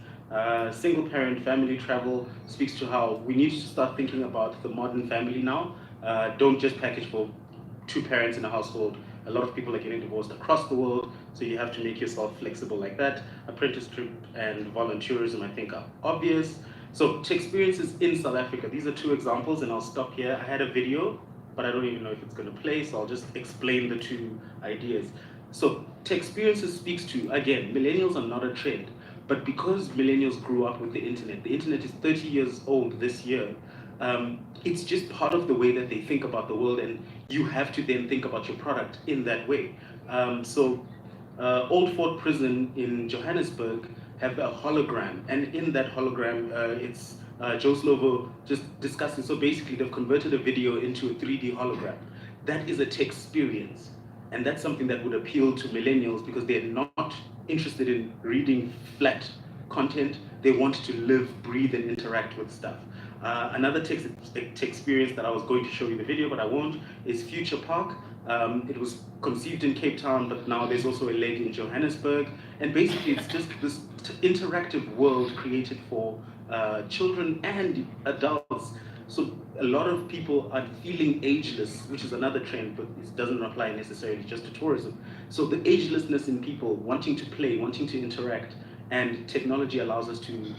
Speaker 5: Single parent family travel speaks to how we need to start thinking about the modern family now. Don't just package for 2 parents in a household. A lot of people are getting divorced across the world, so you have to make yourself flexible like that. Apprenticeship and volunteerism, I think, are obvious. So to experiences in South Africa, these are 2 examples, and I'll stop here. I had a video, but I don't even know if it's going to play, so I'll just explain the 2 ideas. So to experiences speaks to, again, millennials are not a trend, but because millennials grew up with the internet is 30 years old this year, it's just part of the way that they think about the world, and you have to then think about your product in that way. Old Fort Prison in Johannesburg have a hologram, and in that hologram, it's Joe Slovo just discussing. So basically, they've converted a video into a 3D hologram. That is a tech experience, and that's something that would appeal to millennials because they're not interested in reading flat content. They want to live, breathe, and interact with stuff. Another tech experience that I was going to show you the video, but I won't, is Future Park. It was conceived in Cape Town, but now there's also a leg in Johannesburg. And basically, it's just this interactive world created for children and adults. So a lot of people are feeling ageless, which is another trend, but it doesn't apply necessarily just to tourism. So the agelessness in people wanting to play, wanting to interact, and technology allows us to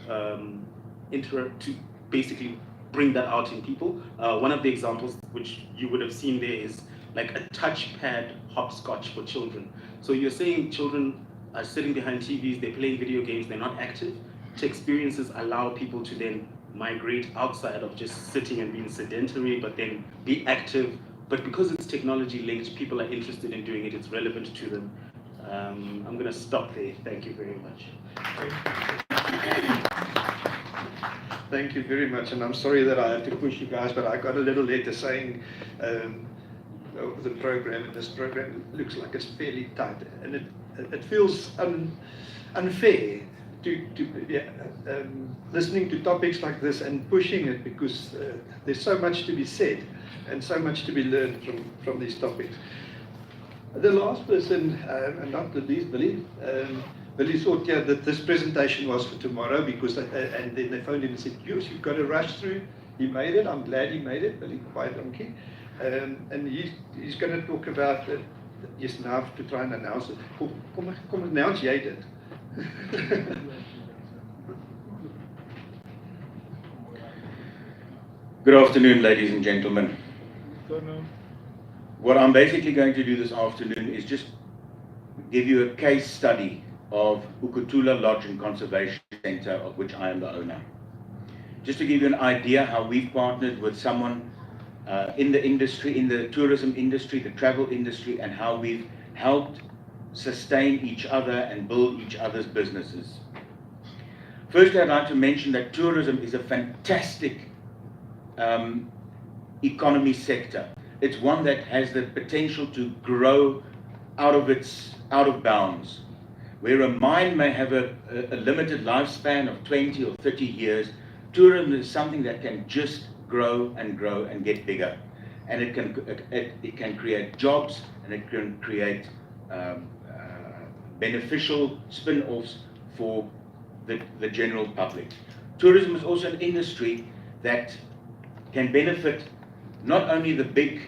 Speaker 5: interact, to basically bring that out in people. One of the examples which you would have seen there is like a touchpad hopscotch for children. So you're saying children are sitting behind TVs, they're playing video games, they're not active. Experiences allow people to then migrate outside of just sitting and being sedentary, but then be active. But because it's technology linked, people are interested in doing it, it's relevant to them. I'm going to stop there. Thank you very much.
Speaker 1: Thank you very much, and I'm sorry that I have to push you guys, but I got a little letter saying the program, and this program looks like it's fairly tight, and it feels unfair to listening to topics like this and pushing it, because there's so much to be said and so much to be learned from these topics. The last person, and not the least, Billy. Billy thought that this presentation was for tomorrow, because and then they phoned him and said, "Yes, you've got to rush through." He made it. I'm glad he made it, Billy, quite donkey. And he's going to talk about yes, now I have to try and announce it. Kom announce jy dit.
Speaker 6: Good afternoon, ladies and gentlemen. What I'm basically going to do this afternoon is just give you a case study of Ukutula Lodge and Conservation Centre, of which I am the owner. Just to give you an idea how we've partnered with someone in the industry, in the tourism industry, the travel industry, and how we've helped sustain each other and build each other's businesses. Firstly, I'd like to mention that tourism is a fantastic economy sector. It's one that has the potential to grow out of bounds. Where a mine may have a limited lifespan of 20 or 30 years, tourism is something that can just grow and get bigger. And it can create jobs, and it can create beneficial spin-offs for the general public. Tourism is also an industry that can benefit not only the big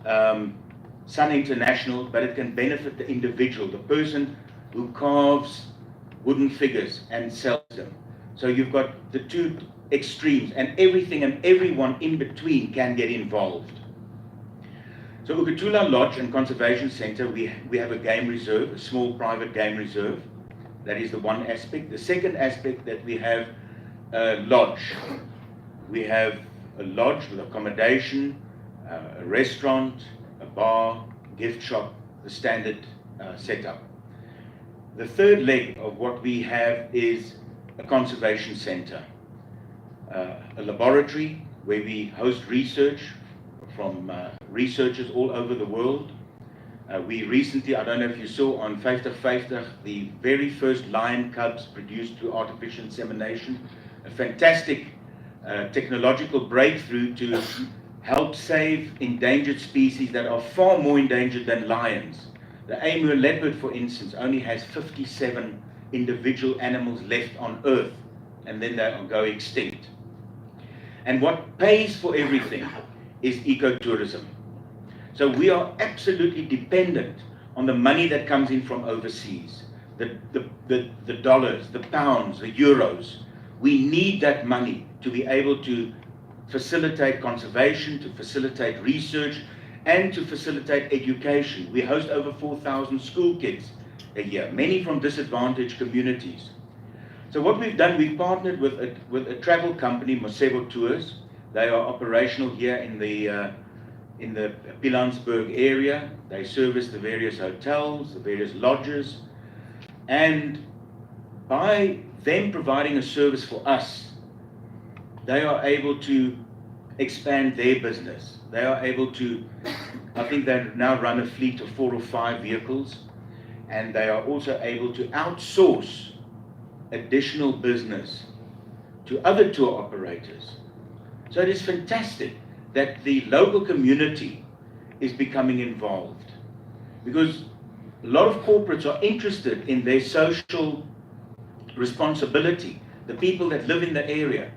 Speaker 6: Sun International, but it can benefit the individual, the person who carves wooden figures and sells them. So you've got the two extremes, and everything and everyone in between can get involved. So Ukutula Lodge and Conservation Centre, we have a game reserve, a small private game reserve. That is the one aspect. The second aspect, that we have a lodge. We have a lodge with accommodation, a restaurant, a bar, gift shop, the standard setup. The third leg of what we have is a conservation centre, a laboratory where we host research from researchers all over the world. We recently, I don't know if you saw on 50/50, the very first lion cubs produced through artificial insemination, a fantastic technological breakthrough to help save endangered species that are far more endangered than lions. The Amur leopard, for instance, only has 57 individual animals left on Earth, and then they go extinct. And what pays for everything is ecotourism. So we are absolutely dependent on the money that comes in from overseas, the dollars, the pounds, the euros. We need that money to be able to facilitate conservation, to facilitate research, and to facilitate education. We host over 4,000 school kids a year, many from disadvantaged communities. So what we've done, we've partnered with a travel company, Mosebo Tours. They are operational here in the Pilansberg area. They service the various hotels, the various lodges, and by them providing a service for us, they are able to expand their business. They are able to, I think they now run a fleet of 4 or 5 vehicles, and they are also able to outsource additional business to other tour operators. So it is fantastic that the local community is becoming involved. Because a lot of corporates are interested in their social responsibility, the people that live in the area.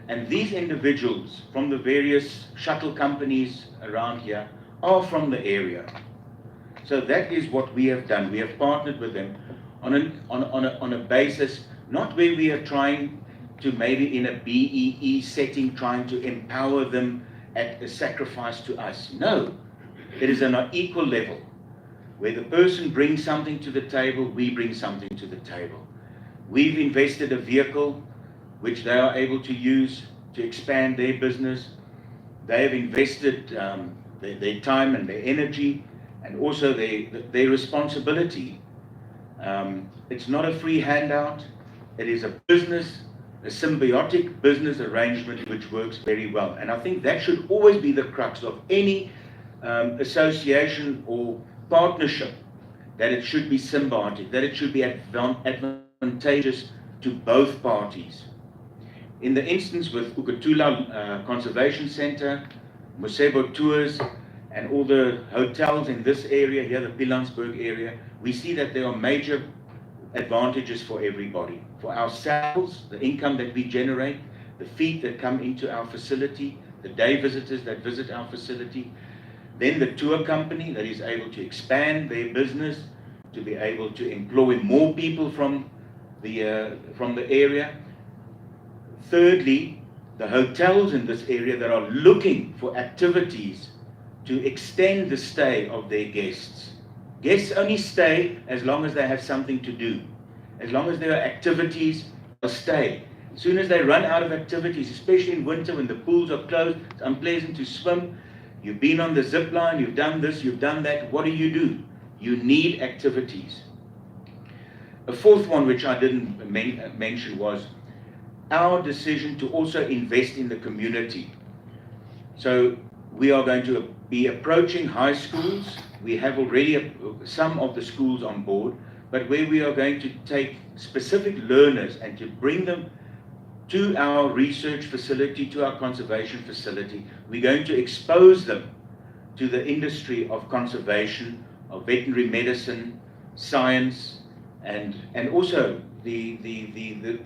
Speaker 6: And these individuals from the various shuttle companies around here are from the area. So that is what we have done. We have partnered with them on a basis, not where we are trying to maybe in a BEE setting, trying to empower them at a sacrifice to us. No, it is on an equal level, where the person brings something to the table, we bring something to the table. We've invested a vehicle which they are able to use to expand their business. They have invested their time and their energy, and also their responsibility. It's not a free handout. It is a business, a symbiotic business arrangement which works very well. And I think that should always be the crux of any association or partnership, that it should be symbiotic, that it should be advantageous to both parties. In the instance with Ukutula Conservation Center, Mosebo Tours, and all the hotels in this area here, the Pilansberg area, we see that there are major advantages for everybody. For ourselves, the income that we generate, the feet that come into our facility, the day visitors that visit our facility, then the tour company that is able to expand their business, to be able to employ more people from the area. Thirdly, the hotels in this area that are looking for activities to extend the stay of their guests. Guests only stay as long as they have something to do. As long as there are activities, they'll stay. As soon as they run out of activities, especially in winter when the pools are closed, it's unpleasant to swim, you've been on the zip line, you've done this, you've done that, what do? You need activities. A fourth one which I didn't mention was our decision to also invest in the community. So we are going to be approaching high schools. We have already some of the schools on board, but where we are going to take specific learners and to bring them to our research facility, to our conservation facility. We're going to expose them to the industry of conservation, of veterinary medicine, science, and also the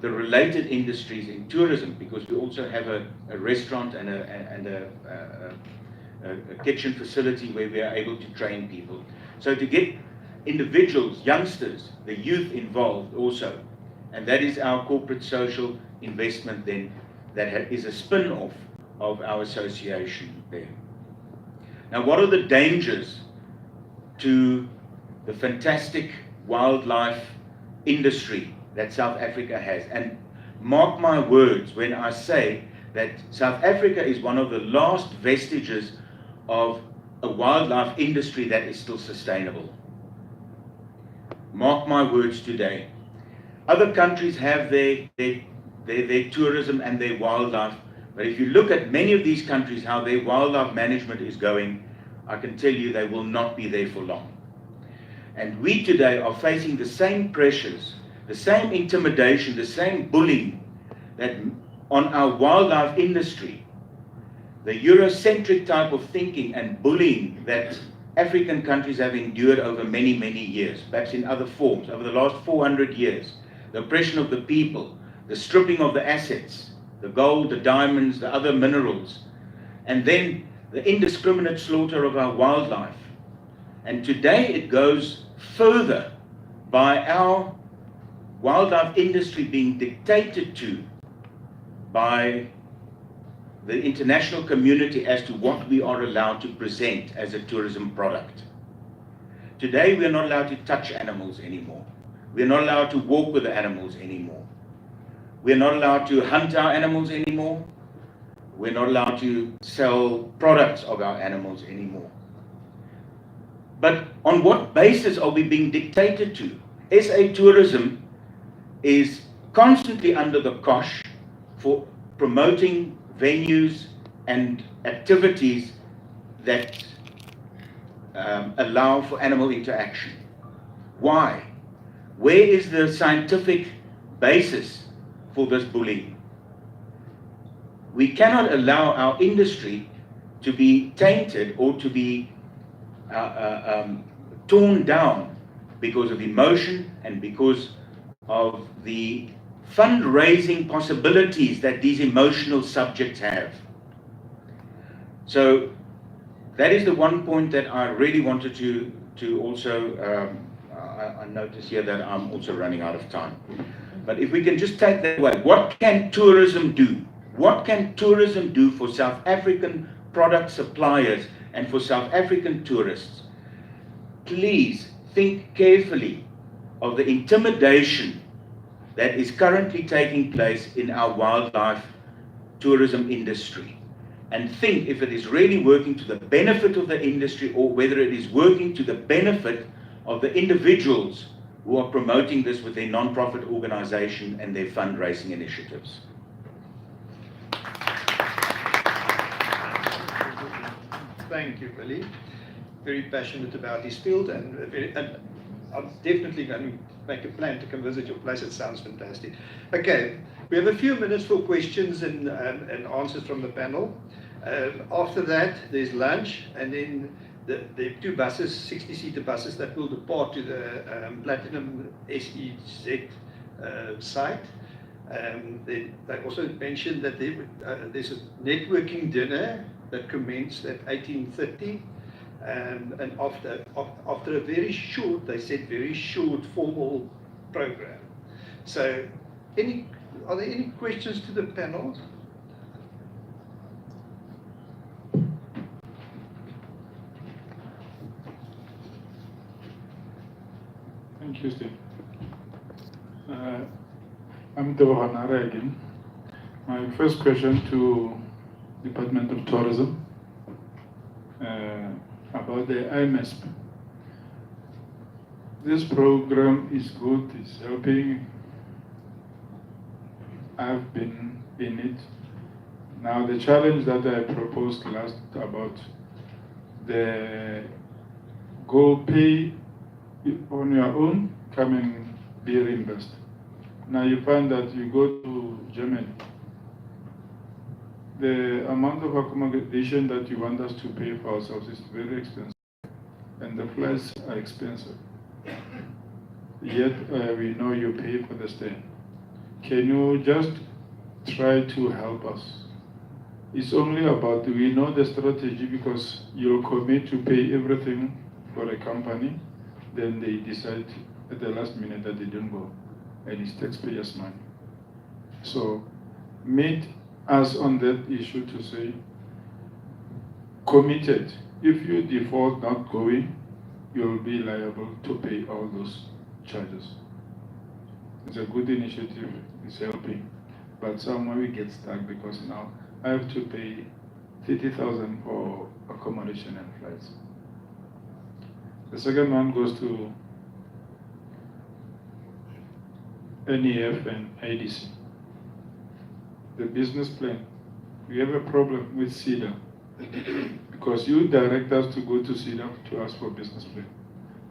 Speaker 6: related industries in tourism, because we also have a restaurant and a kitchen facility where we are able to train people. So to get individuals, youngsters, the youth involved also, and that is our corporate social investment then, that is a spin-off of our association there. Now, what are the dangers to the fantastic wildlife industry that South Africa has? And mark my words when I say that South Africa is one of the last vestiges of a wildlife industry that is still sustainable. Mark my words today. Other countries have their tourism and their wildlife, but if you look at many of these countries, how their wildlife management is going, I can tell you they will not be there for long. And we today are facing the same pressures, the same intimidation, the same bullying that on our wildlife industry, the Eurocentric type of thinking and bullying that African countries have endured over many, many years, perhaps in other forms, over the last 400 years. The oppression of the people, the stripping of the assets, the gold, the diamonds, the other minerals, and then the indiscriminate slaughter of our wildlife. And today it goes further by our wildlife industry being dictated to by the international community as to what we are allowed to present as a tourism product. Today we are not allowed to touch animals anymore. We are not allowed to walk with the animals anymore. We are not allowed to hunt our animals anymore. We're not allowed to sell products of our animals anymore. But on what basis are we being dictated to? SA Tourism is constantly under the cosh for promoting venues and activities that allow for animal interaction. Why? Where is the scientific basis for this bullying? We cannot allow our industry to be tainted or to be torn down because of emotion and because of the fundraising possibilities that these emotional subjects have. So that is the one point that I really wanted to also, I notice here that I'm also running out of time. But if we can just take that away, what can tourism do? What can tourism do for South African product suppliers and for South African tourists? Please think carefully of the intimidation that is currently taking place in our wildlife tourism industry. And think if it is really working to the benefit of the industry or whether it is working to the benefit of the individuals who are promoting this with their non-profit organization and their fundraising initiatives.
Speaker 1: Thank you, Billy. Very passionate about his field, and I'm definitely going to make a plan to come visit your place. It sounds fantastic. Okay, we have a few minutes for questions and answers from the panel. After that, there's lunch, and then the two buses, 60-seater buses, that will depart to the Platinum SEZ site. They also mentioned that there's a networking dinner that commenced at 18:30, and after a very short, they said very short formal program. So, are there any questions to the panel?
Speaker 7: Thank you, Steve. I'm Devanara again. My first question to Department of Tourism about the IMESP. This program is good, it's helping. I've been in it. Now the challenge that I proposed last about the go pay on your own, come and be reimbursed. Now you find that you go to Germany, the amount of accommodation that you want us to pay for ourselves is very expensive, and the flights are expensive. Yet we know you pay for the stay. Can you just try to help us? It's only about, we know the strategy because you'll commit to pay everything for a company, then they decide at the last minute that they don't go, and it's taxpayers' money. So meet us on that issue to say, committed. If you default not going, you'll be liable to pay all those charges. It's a good initiative, it's helping, but somewhere we get stuck because now I have to pay 30,000 for accommodation and flights. The second one goes to NEF and IDC. The business plan. We have a problem with CEDA because you direct us to go to CEDA to ask for business plan.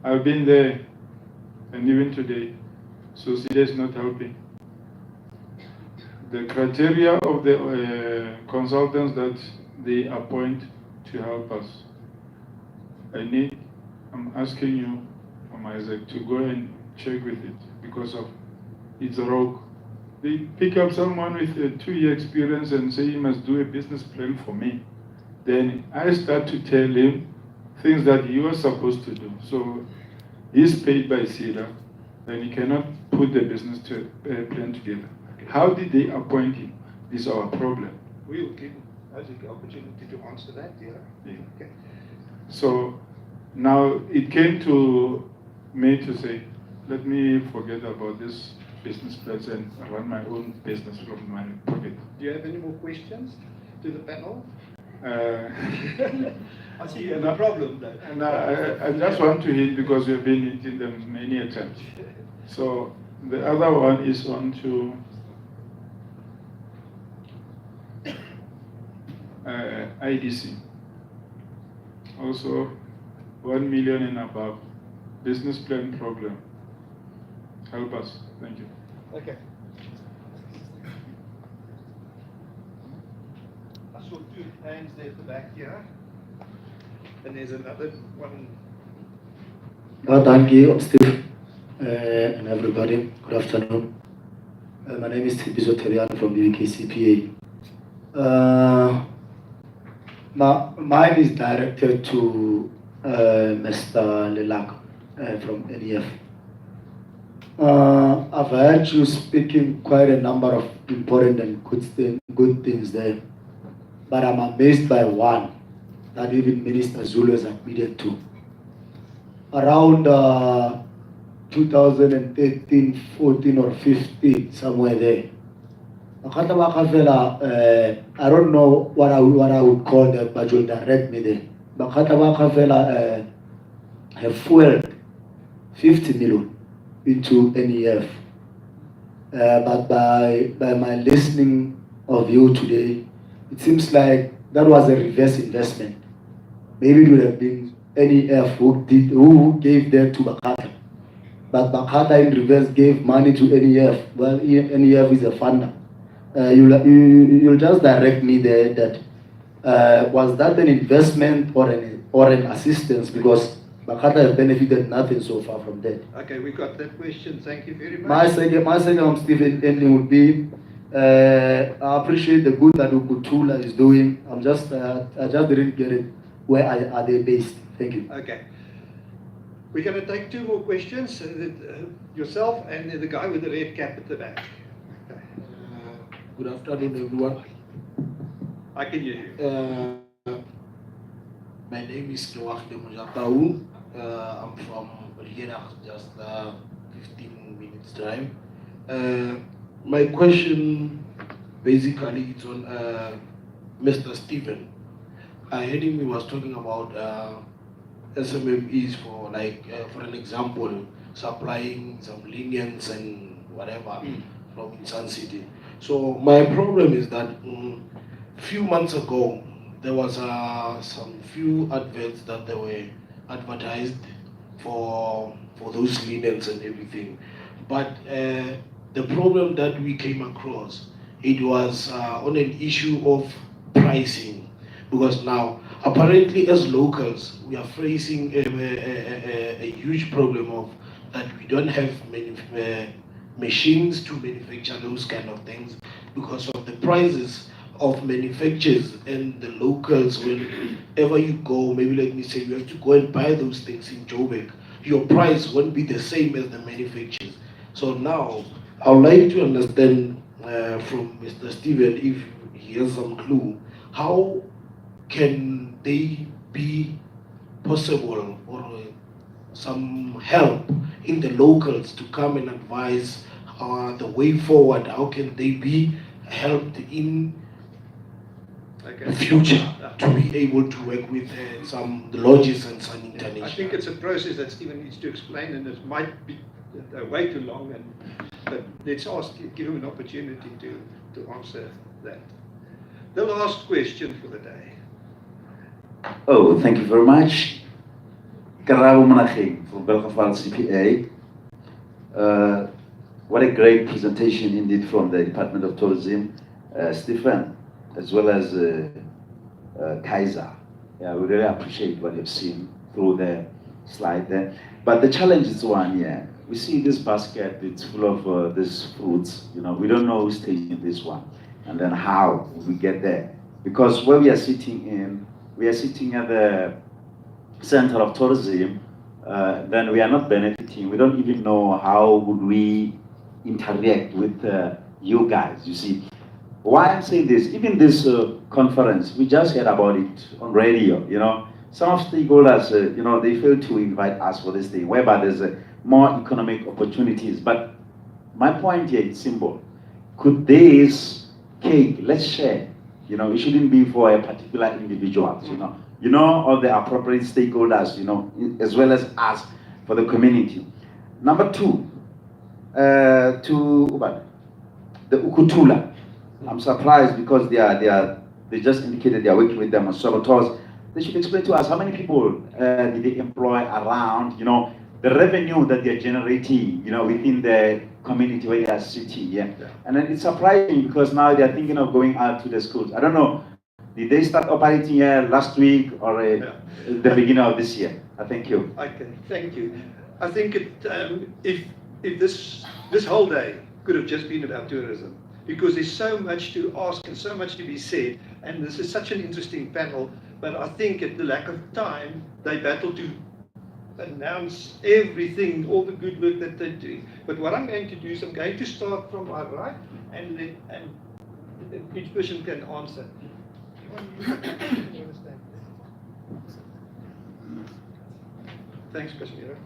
Speaker 7: I've been there, and even today, so CEDA is not helping. The criteria of the consultants that they appoint to help us, I'm asking you, Isaac, to go and check with it because of it's rogue. They pick up someone with a 2-year experience and say he must do a business plan for me. Then I start to tell him things that he was supposed to do. So he's paid by CEDA and he cannot put the business plan together. How did they appoint him? This is our problem.
Speaker 1: We will give Isaac the opportunity to answer that, yeah? Okay.
Speaker 7: So now it came to me to say, let me forget about this business plans and run my own business from my pocket.
Speaker 1: Do you have any more questions to the panel? I see you have
Speaker 7: no,
Speaker 1: a problem though.
Speaker 7: And I just want to hit because we've been hitting them many a times. So the other one is on to IDC. Also 1 million and above business plan problem. Help us. Thank you.
Speaker 1: Okay. I saw 2 hands there at the back here. And there's another one.
Speaker 8: Thank you, Steve, and everybody. Good afternoon. My name is Tibizo Terian from the UKCPA. Mine is directed to Mr. Lelak from NEF. I've heard you speaking quite a number of important and good things there, but I'm amazed by one that even Minister Zulu has admitted to. Around 2013, 14 or 15, somewhere there. I don't know what I would call that, but you'll direct me there. Have fueled 50 million into NEF. But by my listening of you today, it seems like that was a reverse investment. Maybe it would have been NEF who gave that to Bakata. But Bakata in reverse gave money to NEF. Well, NEF is a funder. You'll just direct me there that was that an investment or an assistance, because Bakata has benefited nothing so far from that.
Speaker 1: Okay, we got that question. Thank you very much.
Speaker 8: My second Stephen ending would be I appreciate the good that Ukutula is doing. I just didn't get it. Where are they based? Thank you.
Speaker 1: Okay. We're going to take two more questions. Yourself and the guy with the red cap at the back. Okay.
Speaker 9: Good afternoon, everyone.
Speaker 1: I can hear you.
Speaker 9: My name is Kewakde Mujataun. I'm from Riena, just 15 minutes drive. My question basically is on Mr. Stephen. I heard him, he was talking about SMMEs for for an example, supplying some lenience and whatever from Sun City. So my problem is that few months ago, there was some few adverts that they were advertised for those lenience and everything. But the problem that we came across, it was on an issue of pricing. Because now, apparently as locals, we are facing a huge problem of that we don't have many machines to manufacture those kind of things because of the prices of manufacturers and the locals. Whenever you go, maybe let me say, you have to go and buy those things in Joburg. Your price won't be the same as the manufacturers. So now, I would like to understand from Mr. Stephen, if he has some clue, how can they be possible or some help in the locals to come and advise the way forward? How can they be helped in the future to be able to work with some lodges and some international?
Speaker 1: I think it's a process that Stephen needs to explain, and it might be way too long. But let's give him an opportunity to answer that. The last question for the day.
Speaker 10: Oh, thank you very much. Karabo Manaching from Belgafal CPA. What a great presentation indeed from the Department of Tourism, Stephen, as well as Kaiser. Yeah, we really appreciate what you've seen through the slide there. But the challenge is one, yeah. We see this basket, it's full of these fruits. You know, we don't know who's taking this one, and then how we get there. Because where we are sitting at the center of tourism, then we are not benefiting. We don't even know how would we interact with you guys, you see. Why I'm saying this, even this conference, we just heard about it on radio, you know. Some of stakeholders, you know, they fail to invite us for this thing, whereby there's more economic opportunities. But my point here is simple. Could this cake, let's share, you know, it shouldn't be for a particular individual, you know. You know, all the appropriate stakeholders, you know, as well as us for the community. Number two, to the Ukutula. I'm surprised because they just indicated they are working with them on saboteurs. They should explain to us how many people did they employ around, you know, the revenue that they're generating, you know, within the community where they are sitting, yeah. And then it's surprising because now they're thinking of going out to the schools. I don't know, Did they start operating here last week or
Speaker 1: Yeah.
Speaker 10: the beginning of this year? Thank you.
Speaker 1: Okay, thank you. I think if this whole day could have just been about tourism, because there's so much to ask and so much to be said, and this is such an interesting panel, but I think at the lack of time, they battle to announce everything, all the good work that they're doing. But what I'm going to do is I'm going to start from my right, and each person can answer. You understand? Thanks, Kashmira.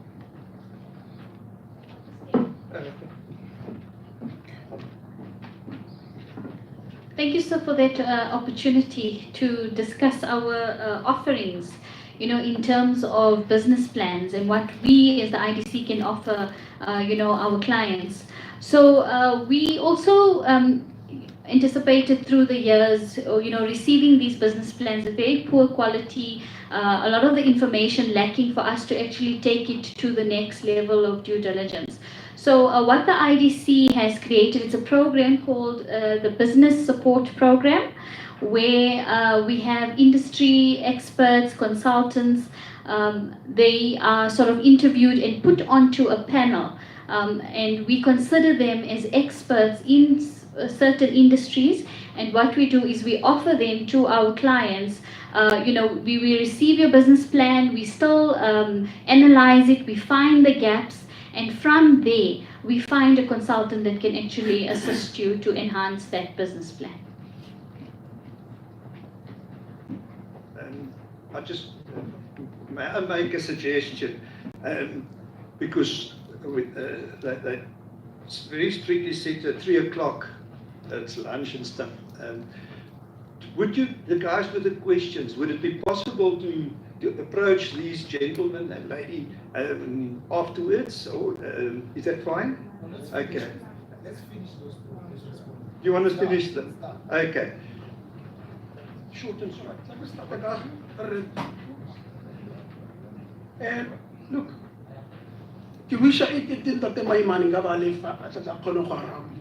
Speaker 4: Thank you, sir, for that opportunity to discuss our offerings, in terms of business plans and what we as the IDC can offer, our clients. So we also anticipated through the years, receiving these business plans, a very poor quality, a lot of the information lacking for us to actually take it to the next level of due diligence. So what the IDC has created, it's a program called the Business Support Program, where we have industry experts, consultants, they are sort of interviewed and put onto a panel, and we consider them as experts in certain industries, and what we do is we offer them to our clients. We receive your business plan, we still analyze it, we find the gaps, and from there we find a consultant that can actually assist you to enhance that business plan.
Speaker 1: I just may I make a suggestion, because they very strictly said at 3 o'clock it's lunch and stuff. Would you, the guys with the questions, would it be possible to approach these gentlemen and lady afterwards, or is that fine? Okay.
Speaker 9: Let's finish those two questions.
Speaker 1: You want to finish them? Okay. Short and sweet.
Speaker 3: And look, ke wish I did that my money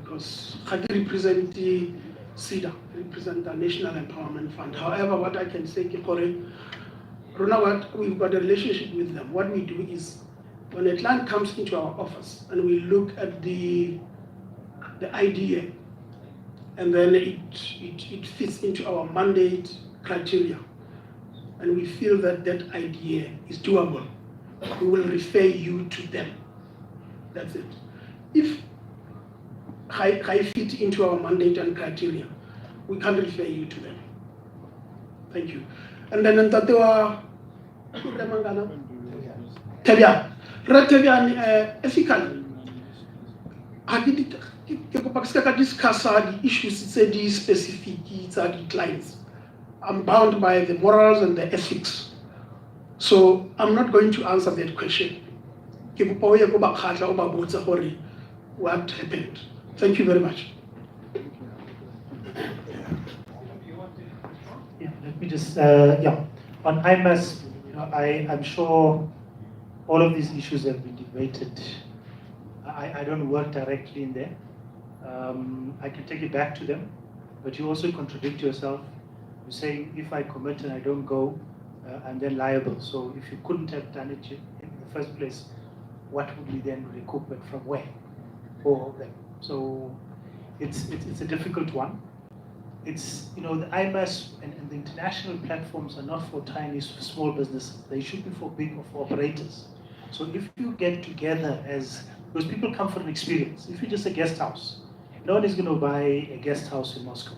Speaker 3: because I represent the SIDA, represent the National Empowerment Fund. However, what I can say, we've got a relationship with them. What we do is, when a client comes into our office and we look at the idea, and then it fits into our mandate criteria, and we feel that that idea is doable, we will refer you to them. That's it. If I fit into our mandate and criteria, we can't refer you to them. Thank you. And then Tatewa Tebia. Tebia ethically. I did discuss the issues the specific clients. I'm bound by the morals and the ethics. So I'm not going to answer that question. What happened? Thank you very much.
Speaker 2: Yeah, let me just, on IMAS, I'm sure all of these issues have been debated. I don't work directly in there. I can take it back to them, but you also contradict yourself. You say, if I commit and I don't go, I'm then liable. So if you couldn't have done it in the first place, what would we then recoup it from where? All of them. So it's a difficult one. It's, the IMAS and the international platforms are not for tiny, small businesses. They should be for big, for operators. So if you get together because people come for an experience. If you're just a guest house, no one is going to buy a guest house in Moscow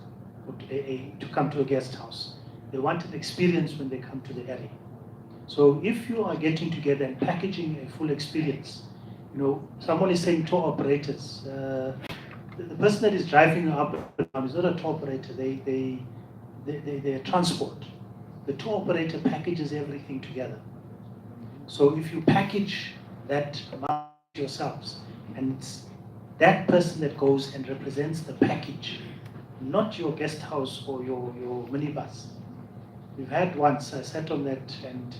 Speaker 2: or to come to a guest house. They want an experience when they come to the area. So if you are getting together and packaging a full experience, someone is saying tour operators. The person that is driving up and down is not a tour operator. They're transport. The tour operator packages everything together. So if you package that amount yourselves, and it's that person that goes and represents the package, not your guest house or your minibus. We've had once, I sat on that, and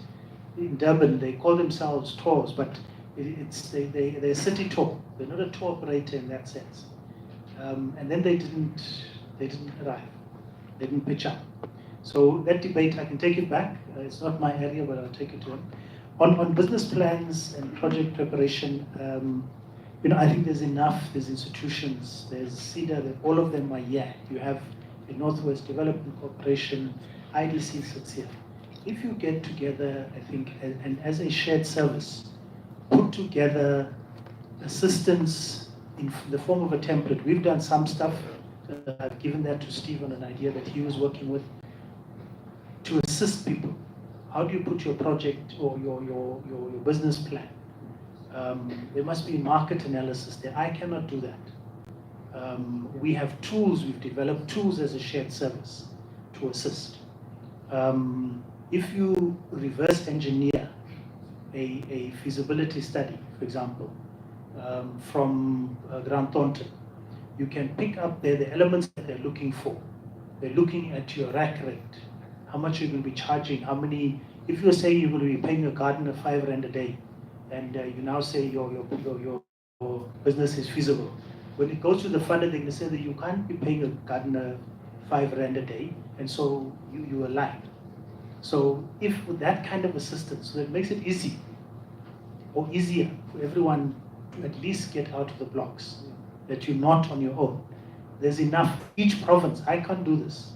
Speaker 2: in Durban they call themselves tours, but they're a city tour. They're not a tour operator in that sense. And then they didn't arrive. They didn't pitch up. So that debate, I can take it back. It's not my area, but I'll take it to him. On business plans and project preparation, I think there's enough. There's institutions, there's CEDA, all of them are here. You have the Northwest Development Corporation, IDC sits here. If you get together, I think, and as a shared service, put together assistance in the form of a template. We've done some stuff. I've given that to Stephen, an idea that he was working with, to assist people. How do you put your project or your business plan? There must be market analysis there. I cannot do that. We have tools, we've developed tools as a shared service to assist. If you reverse engineer a feasibility study, for example, from Grant Thornton, you can pick up there the elements that they're looking for. They're looking at your rack rate, how much you're going to be charging, how many, if you're saying you're going to be paying your gardener 5 rand a day, and you now say your business is feasible. When it goes to the funder, they're going to say that you can't be paying a gardener 5 rand a day, and so you align. So if with that kind of assistance, so it makes it easy or easier for everyone to at least get out of the blocks, that you're not on your own. There's enough. Each province, I can't do this.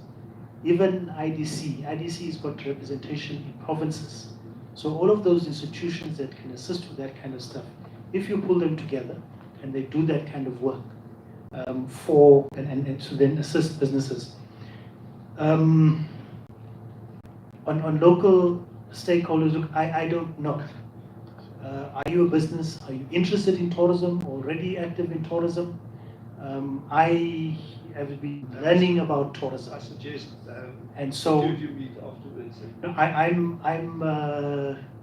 Speaker 2: Even IDC has got representation in provinces. So all of those institutions that can assist with that kind of stuff, if you pull them together and they do that kind of work and to then assist businesses. On local stakeholders, look, I don't know. Are you a business? Are you interested in tourism? Already active in tourism? I have been learning about tourism.
Speaker 1: I suggest
Speaker 2: and so
Speaker 1: you meet afterwards.
Speaker 2: I'm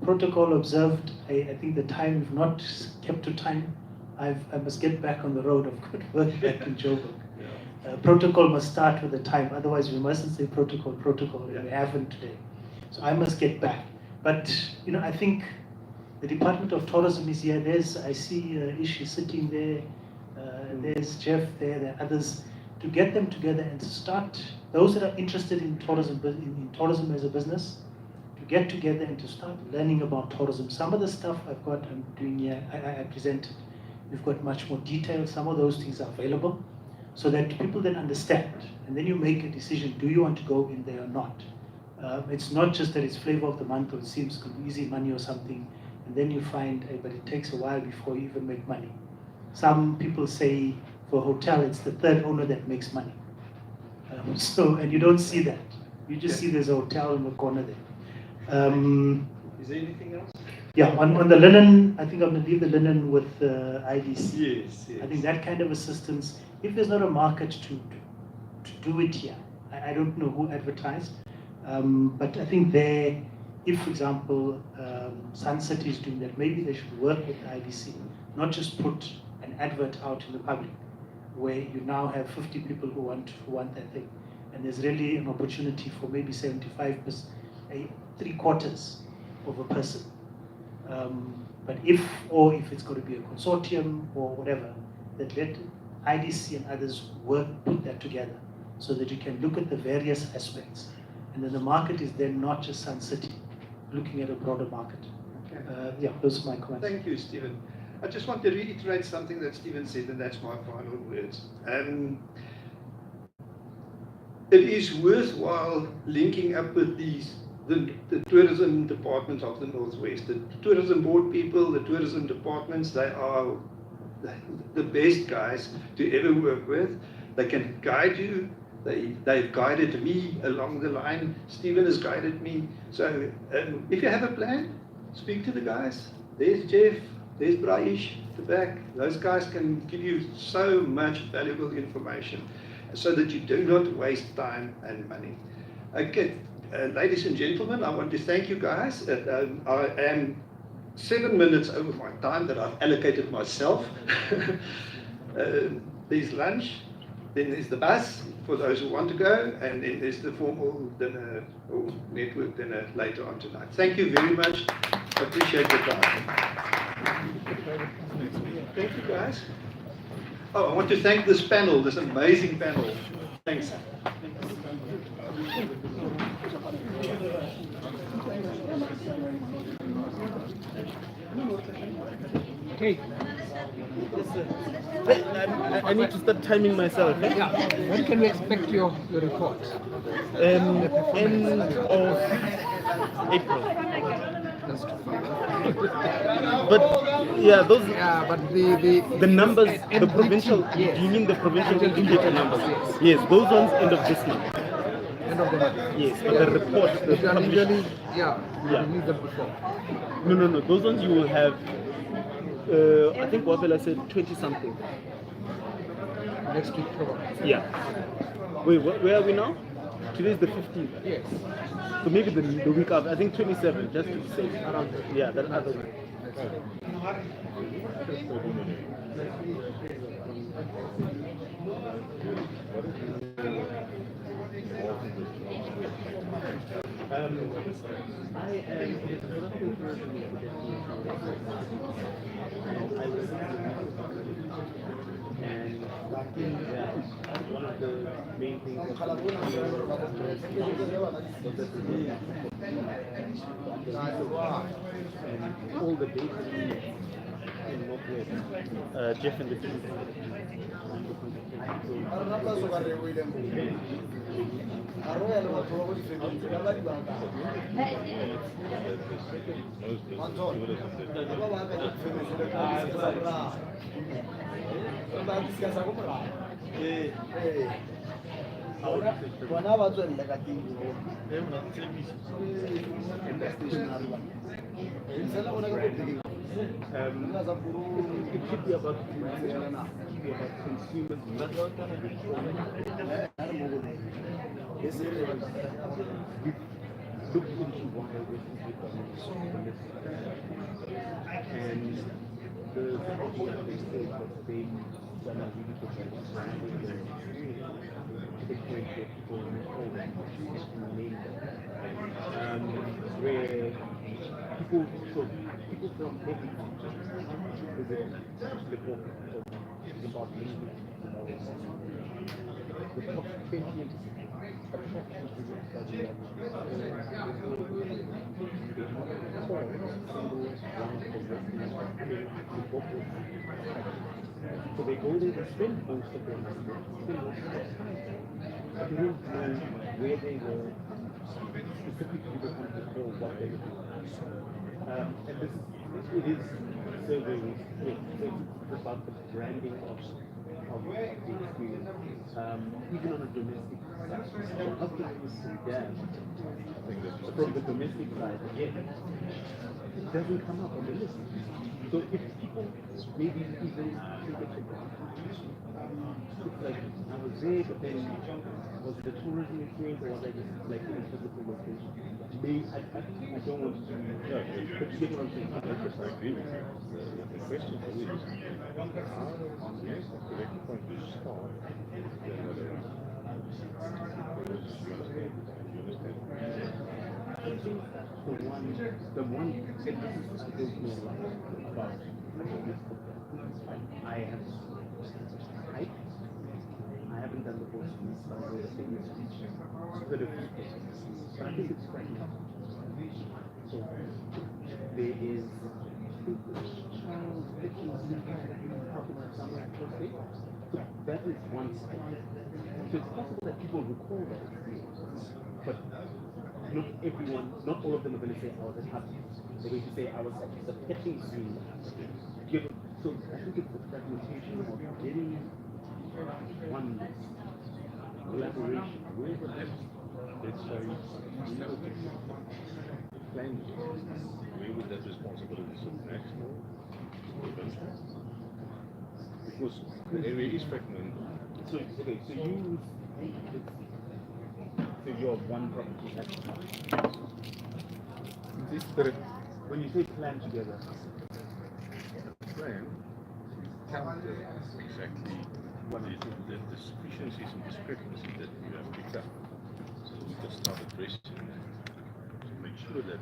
Speaker 2: protocol observed. I think the time, if not kept to time, I must get back on the road. I've got work back in Joburg. Protocol must start with the time, otherwise we mustn't say protocol, and we haven't today. So I must get back. But I think the Department of Tourism is here. I see Ishi sitting there. There's Jeff there. There are others. To get them together and to start, those that are interested in tourism as a business, to get together and to start learning about tourism. Some of the stuff I'm doing here, I presented. We've got much more detail. Some of those things are available, so that people then understand, and then you make a decision. Do you want to go in there or not? It's not just that it's flavor of the month or it seems easy money or something, and then you find, but it takes a while before you even make money. Some people say for a hotel, it's the third owner that makes money. And you don't see that. You just see there's a hotel in the corner there.
Speaker 1: Is there anything else?
Speaker 2: Yeah, on the linen, I think I'm going to leave the linen with IDC.
Speaker 1: Yes.
Speaker 2: I think that kind of assistance, if there's not a market to do it here, I don't know who advertised, but I think if, for example, Sun City is doing that, maybe they should work with the IDC, not just put an advert out in the public, where you now have 50 people who want that thing, and there's really an opportunity for maybe 75%, 3/4 of a person. But if it's going to be a consortium or whatever, that let IDC and others put that together, so that you can look at the various aspects, and then the market is then not just Sun City, looking at a broader market. Okay. Those are my comments.
Speaker 1: Thank you, Stephen. I just want to reiterate something that Stephen said, and that's my final words. It is worthwhile linking up with the tourism departments of the Northwest. The tourism board people, the tourism departments, they are the best guys to ever work with. They can guide you. They've guided me along the line. Stephen has guided me. So if you have a plan, speak to the guys. There's Jeff. There's Braish at the back. Those guys can give you so much valuable information so that you do not waste time and money. Okay, ladies and gentlemen, I want to thank you guys. I am 7 minutes over my time that I've allocated myself. There's lunch, then there's the bus for those who want to go, and then there's the formal dinner or network dinner later on tonight. Thank you very much. I appreciate your time. Thank you, guys. Oh, I want to thank this panel, this amazing panel. Thanks.
Speaker 5: Hey. I need to start timing myself.
Speaker 11: Yeah. When can we expect your report?
Speaker 5: End of April.
Speaker 11: That's too far.
Speaker 5: But yeah, those.
Speaker 11: Yeah, but the
Speaker 5: numbers, the
Speaker 11: NDT,
Speaker 5: provincial.
Speaker 11: yes.
Speaker 5: Do you mean the provincial
Speaker 11: Provincial
Speaker 5: indicator
Speaker 11: numbers,
Speaker 5: numbers?
Speaker 11: yes.
Speaker 5: Yes, those ones end of this month.
Speaker 11: End of the month.
Speaker 5: Yes, but the report. The
Speaker 11: Which are
Speaker 5: published-
Speaker 11: usually, yeah, you
Speaker 5: Yeah.
Speaker 11: release them before.
Speaker 5: No. Those ones you will have. I think Wafela said 20 something.
Speaker 11: Next week, probably.
Speaker 5: Yeah. Wait, where are we now? Today is the 15th.
Speaker 11: Yes.
Speaker 5: So maybe the week after. I think 27, just to be safe.
Speaker 11: Around there.
Speaker 5: Yeah, that other one. I am and one of the main things was that and all the data in MOKGORO, Jeff and the team. It should be about consumers. Look into why this is becoming and the idea they say that they done a really good job of branding their differentiate people in the name where people from every country visit the book is about music, the top 20 attractions that we so they go there, they spend most of their money, spend most of their time. But they don't know where they were, specifically the country or what they were doing. And this it is surveying, it's about the branding of the experience, even on a domestic side. So how can you see that from the domestic side? Again, it doesn't come up on the list. So if people maybe even take it for granted, it's like I was there, but then was it a tourism experience or was I just like in a physical location? I don't want to, but you get what I'm saying.
Speaker 12: I agree with you. The question is, how on the correct point to start, the other one.
Speaker 5: I think the one that this is supposed to know about I have hype. I haven't done the post or the thing speech. But I think it's quite enough. So there is child victims talking about something like so that is one side. So it's possible that people recall that experience, but not everyone, not all of them are going to say I was happy. They're going to say I was at the petting scene. So I think it's the fragmentation of getting oneness, collaboration.
Speaker 12: Where would that, let's say, where would that responsibility sit? National or provincial? Because the area is fragmented.
Speaker 5: So okay, so you're one property. When you say plan together,
Speaker 12: Plan count exactly what is the deficiencies and discrepancies that you have picked up. So we can start addressing that to make sure that